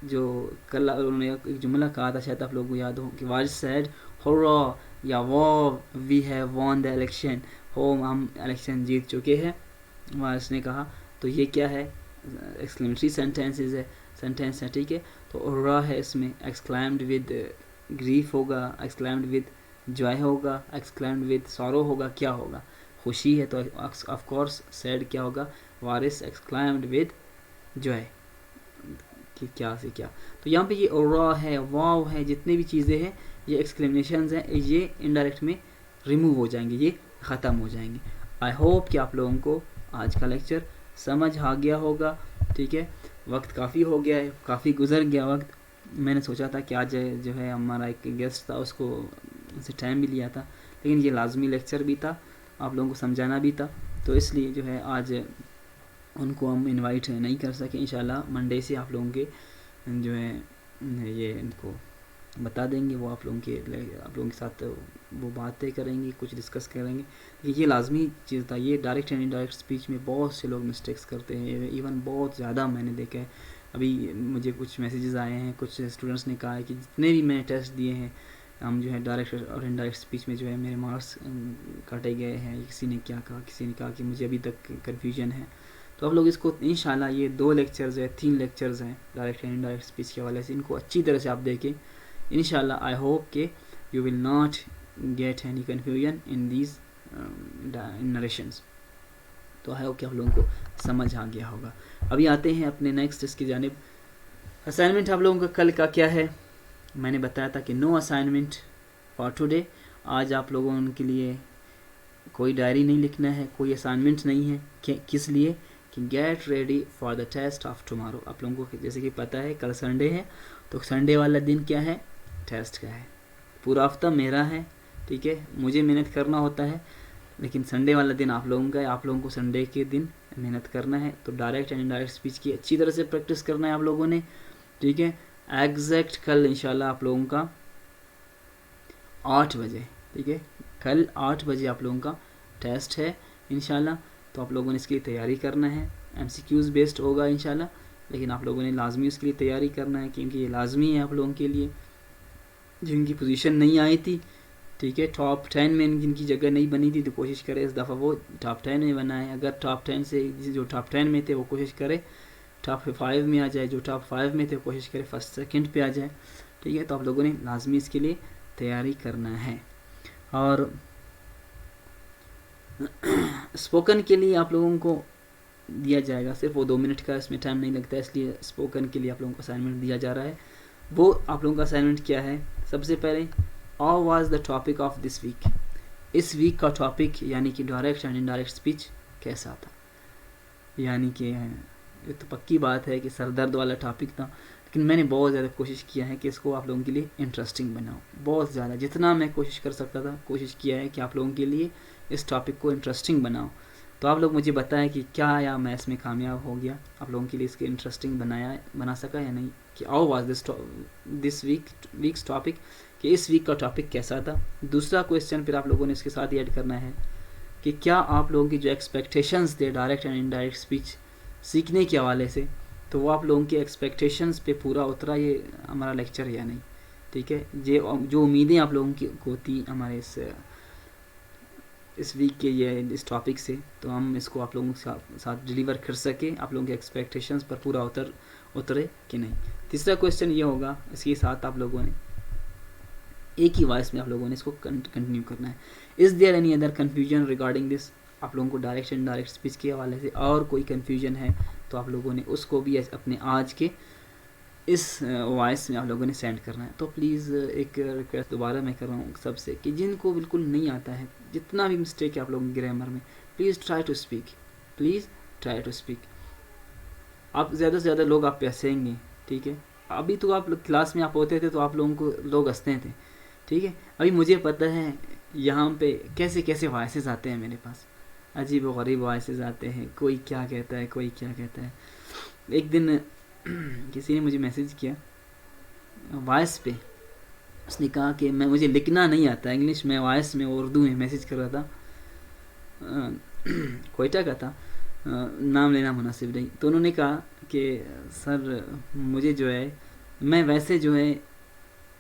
जो कल उन्होंने एक जुमला कहा था, शायद आप लोगों को याद हो कि वारिस सैड हुर्रा या वो we have won the election, हो हम इलेक्शन जीत चुके हैं, वारिस ने कहा। तो ये क्या है, एक्सक्लेमेटरी सेंटेंस है, ठीक है। तो हुर्रा है, इसमें एक्सक्लाइम्ड विद ग्रीफ होगा, एक्सक्लाइम्ड विद जॉय होगा, एक्सक्लाइम्ड विद सॉरो होगा, क्या होगा, खुशी है तो ऑफ कोर्स सैड क्या होगा, वारिस एक्सक्लाइम्ड विद जॉय, कि क्या से क्या। तो यहाँ पे ये हुर्रा है, वाव है, जितनी भी चीज़ें हैं ये एक्सक्लेमेशंस हैं, ये इनडायरेक्ट में रिमूव हो जाएंगे, ये ख़त्म हो जाएंगे। आई होप कि आप लोगों को आज का लेक्चर समझ आ गया होगा, ठीक है। वक्त काफ़ी हो गया है, काफ़ी गुजर गया वक्त। मैंने सोचा था कि आज जो है हमारा एक गेस्ट था, उसको उनसे टाइम भी लिया था, लेकिन ये लाजमी लेक्चर भी था, आप लोगों को समझाना भी था, तो इसलिए जो है आज उनको हम इनवाइट नहीं कर सके। इंशाल्लाह मंडे से आप लोगों के जो है ये इनको बता देंगे, वो आप लोगों के साथ वो बातें करेंगे, कुछ डिस्कस करेंगे। ये लाजमी चीज़ था, ये डायरेक्ट एंड इनडायरेक्ट स्पीच में बहुत से लोग मिस्टेक्स करते हैं, इवन बहुत ज़्यादा मैंने देखा है अभी मुझे कुछ मैसेजेस आए हैं, कुछ स्टूडेंट्स ने कहा है कि जितने भी मैंने टेस्ट दिए हैं हम जो है डायरेक्ट और इनडायरेक्ट स्पीच में जो है मेरे मार्क्स काटे गए हैं। किसी ने क्या कहा, किसी ने कहा कि मुझे अभी तक कन्फ्यूजन है। तो आप लोग इसको इंशाल्लाह, ये 2 लेक्चर्स है, 3 लेक्चर्स हैं डायरेक्ट एंड इनडायरेक्ट स्पीच के हवाले से, इनको अच्छी तरह से आप देखें इंशाल्लाह। आई होप के you will not get any confusion in these narrations. तो आई होप कि आप लोगों को समझ आ गया होगा। अभी आते हैं अपने नेक्स्ट इसकी जानिब। असाइनमेंट आप लोगों का कल का क्या है, मैंने बताया था कि नो असाइनमेंट फॉर टुडे। आज आप लोगों के लिए कोई डायरी नहीं लिखना है, कोई असाइनमेंट नहीं है। किस लिए कि get ready for the test of tomorrow. आप लोगों को जैसे कि पता है कल संडे है, तो संडे वाला दिन क्या है, टेस्ट का है। पूरा हफ्ता मेरा है, ठीक है, मुझे मेहनत करना होता है, लेकिन संडे वाला दिन आप लोगों का है। आप लोगों को संडे के दिन मेहनत करना है। तो डायरेक्ट एंड इनडायरेक्ट स्पीच की अच्छी तरह से प्रैक्टिस करना है आप लोगों ने, ठीक है। एग्जैक्ट कल इंशाल्लाह आप लोगों का 8 बजे, ठीक है, कल 8 बजे आप लोगों का टेस्ट है इंशाल्लाह। तो आप लोगों ने इसके लिए तैयारी करना है। MCQs बेस्ड होगा इंशाल्लाह, लेकिन आप लोगों ने लाजमी उसके लिए तैयारी करना है, क्योंकि ये लाजमी है आप लोगों के लिए जिनकी पोजीशन नहीं आई थी, ठीक है, टॉप 10 में जिनकी जगह नहीं बनी थी, तो कोशिश करें इस दफ़ा वो टॉप 10 में बनाए। अगर टॉप 10 से जो टॉप 10 में थे वो कोशिश करे टॉप 5 में आ जाए, जो टॉप 5 में थे कोशिश करे फर्स्ट सेकंड पे आ जाए, ठीक है। तो आप लोगों ने लाजमी इसके लिए तैयारी करना है। और स्पोकन के लिए आप लोगों को दिया जाएगा सिर्फ वो 2 मिनट का, इसमें टाइम नहीं लगता, इसलिए स्पोकन के लिए आप लोगों को असाइनमेंट दिया जा रहा है। वो आप लोगों का असाइनमेंट क्या है, सबसे पहले how was the topic of this week. इस वीक का टॉपिक यानी कि डायरेक्ट एंड इनडायरेक्ट स्पीच कैसा था। यानी कि ये तो पक्की बात है कि सरदर्द वाला टॉपिक था, लेकिन मैंने बहुत ज़्यादा कोशिश किया है कि इसको आप लोगों के लिए इंटरेस्टिंग बनाऊँ। बहुत ज़्यादा जितना मैं कोशिश कर सकता था कोशिश किया है कि आप लोगों के लिए इस टॉपिक को इंटरेस्टिंग बनाऊँ। तो आप लोग मुझे बताएं कि क्या या मैं इसमें कामयाब हो गया, आप लोगों के लिए इसके इंटरेस्टिंग बना सका या नहीं। कि how was this weeks topic, कि इस वीक का टॉपिक कैसा था। दूसरा क्वेश्चन फिर आप लोगों ने इसके साथ ऐड करना है कि क्या आप लोगों की जो एक्सपेक्टेशंस थे डायरेक्ट एंड इनडायरेक्ट स्पीच सीखने के हवाले से, तो वो आप लोगों की एक्सपेक्टेशंस पे पूरा उतरा ये हमारा लेक्चर या नहीं, ठीक है। जो उम्मीदें आप लोगों की होती हमारे इस वीक के ये इस टॉपिक से, तो हम इसको आप लोगों के साथ डिलीवर कर सके, आप लोगों के एक्सपेक्टेशंस पर पूरा उतरे कि नहीं। तीसरा क्वेश्चन ये होगा, इसके साथ आप लोगों ने एक ही वॉइस में आप लोगों ने इसको कंटिन्यू करना है। Is there any other confusion regarding this. आप लोगों को डायरेक्ट एंड इनडायरेक्ट स्पीच के हवाले से और कोई कन्फ्यूजन है तो आप लोगों ने उसको भी अपने आज के इस वॉइस में आप लोगों ने सेंड करना है। तो प्लीज़ एक रिक्वेस्ट दोबारा मैं कर रहा हूँ सबसे कि जिनको बिल्कुल नहीं आता है, जितना भी मिस्टेक है आप लोगों की ग्रामर में, please try to speak, please try to speak. आप ज़्यादा से ज़्यादा लोग आप पे हंसेंगे, ठीक है। अभी तो आप क्लास में आप होते थे तो आप लोगों को लोग हंसते थे, ठीक है। अभी मुझे पता है यहाँ पे कैसे कैसे वॉइसेस आते हैं मेरे पास, अजीब व गरीब वॉइसेस आते हैं, कोई क्या कहता है कोई क्या कहता है। एक दिन किसी ने मुझे मैसेज किया वॉइस पे, उसने कहा कि मुझे लिखना नहीं आता इंग्लिश में, वॉइस में उर्दू में मैसेज कर रहा था, कोयटा का था, नाम लेना मुनासिब नहीं। तो उन्होंने कहा कि सर मुझे जो है, मैं वैसे जो है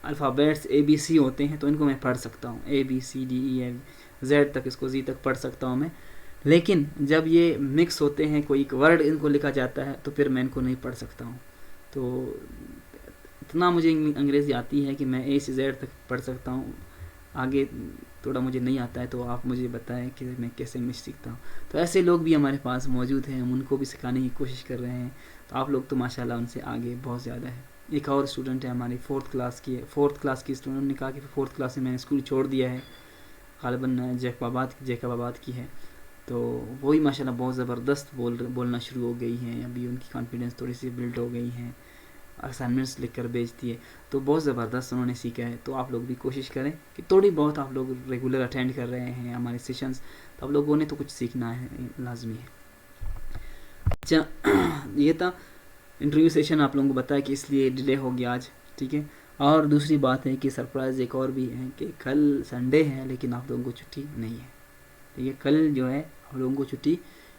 अल्फ़ाबेट्स ABC होते हैं तो इनको मैं पढ़ सकता हूँ, ABCDEF Z तक, इसको Z तक पढ़ सकता हूँ मैं, लेकिन जब ये मिक्स होते हैं कोई एक वर्ड इनको लिखा जाता है तो फिर मैं इनको नहीं पढ़ सकता हूँ। तो इतना मुझे अंग्रेज़ी आती है कि मैं A से Z तक पढ़ सकता हूँ, आगे थोड़ा मुझे नहीं आता है, तो आप मुझे बताएं कि मैं कैसे इंग्लिश सीखता हूँ। तो ऐसे लोग भी हमारे पास मौजूद हैं, हम उनको भी सिखाने की कोशिश कर रहे हैं। तो आप लोग तो माशाल्लाह उनसे आगे बहुत ज़्यादा है। एक और स्टूडेंट है हमारी 4th क्लास की है, 4th क्लास की स्टूडेंट ने कहा कि 4th क्लास में मैंने स्कूल छोड़ दिया है, ग़ालिबन जैकबाबाद की है। तो वही माशाल्लाह बहुत ज़बरदस्त बोलना शुरू हो गई हैं, अभी उनकी कॉन्फिडेंस थोड़ी सी बिल्ड हो गई हैं, असाइनमेंट्स लिख कर भेजती है, तो बहुत ज़बरदस्त उन्होंने सीखा है। तो आप लोग भी कोशिश करें कि थोड़ी बहुत आप लोग रेगुलर अटेंड कर रहे हैं हमारे सेशंस, तो आप लोगों ने तो कुछ सीखना है, लाजमी है। अच्छा ये था इंटरव्यू सेशन, आप लोगों को बताया कि इसलिए डिले हो गया आज, ठीक है। और दूसरी बात है कि सरप्राइज़ एक और भी है कि कल संडे है लेकिन आप लोगों को छुट्टी नहीं है, ठीक है। कल जो है आप लोगों को छुट्टी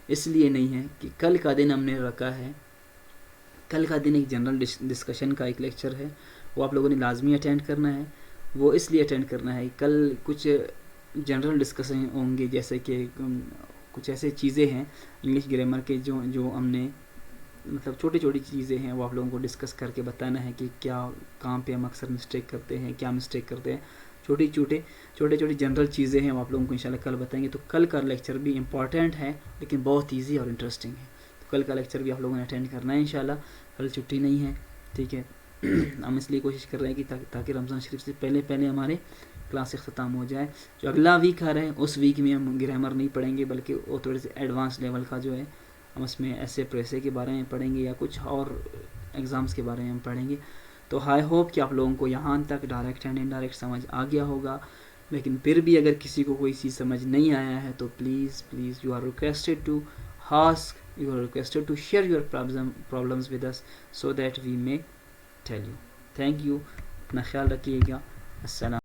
इसलिए नहीं है कि कल का दिन हमने रखा है कल का दिन एक जनरल डिस्कशन का एक लेक्चर है, वो आप लोगों ने लाजमी अटेंड करना है। वो इसलिए अटेंड करना है, कल कुछ जनरल डिस्कशन होंगे, जैसे कि कुछ ऐसे चीज़ें हैं इंग्लिश ग्रामर के जो जो हमने मतलब छोटी छोटी चीज़ें हैं, वो आप लोगों को डिस्कस करके बताना है कि क्या कहाँ पे हम अक्सर मिस्टेक करते हैं, क्या मिस्टेक करते हैं। छोटी छोटी जनरल चीज़ें हैं, वो आप लोगों को इंशाल्लाह कल बताएंगे। तो कल का लेक्चर भी इम्पॉर्टेंट है, लेकिन बहुत ईजी और इंटरेस्टिंग है। तो कल का लेक्चर भी आप लोगों ने अटेंड करना है इंशाल्लाह। कल छुट्टी नहीं है, ठीक है। हम इसलिए कोशिश कर रहे हैं कि ताकि रमज़ान शरीफ से पहले पहले हमारे क्लास ख़त्म हो जाए। जो अगला वीक आ रहा है उस वीक में हम ग्रामर नहीं पढ़ेंगे, बल्कि वो थोड़े से एडवांस लेवल का जो है हम उसमें ऐसे प्रेसे के बारे में पढ़ेंगे या कुछ और एग्ज़ाम्स के बारे में हम पढ़ेंगे। तो आई होप कि आप लोगों को यहाँ तक डायरेक्ट एंड इनडायरेक्ट समझ आ गया होगा। लेकिन फिर भी अगर किसी को कोई चीज़ समझ नहीं आया है तो please you are requested to ask, you are requested to share your problems with us so that we may tell you. Thank you. अपना ख्याल रखिएगा। अस्सलाम।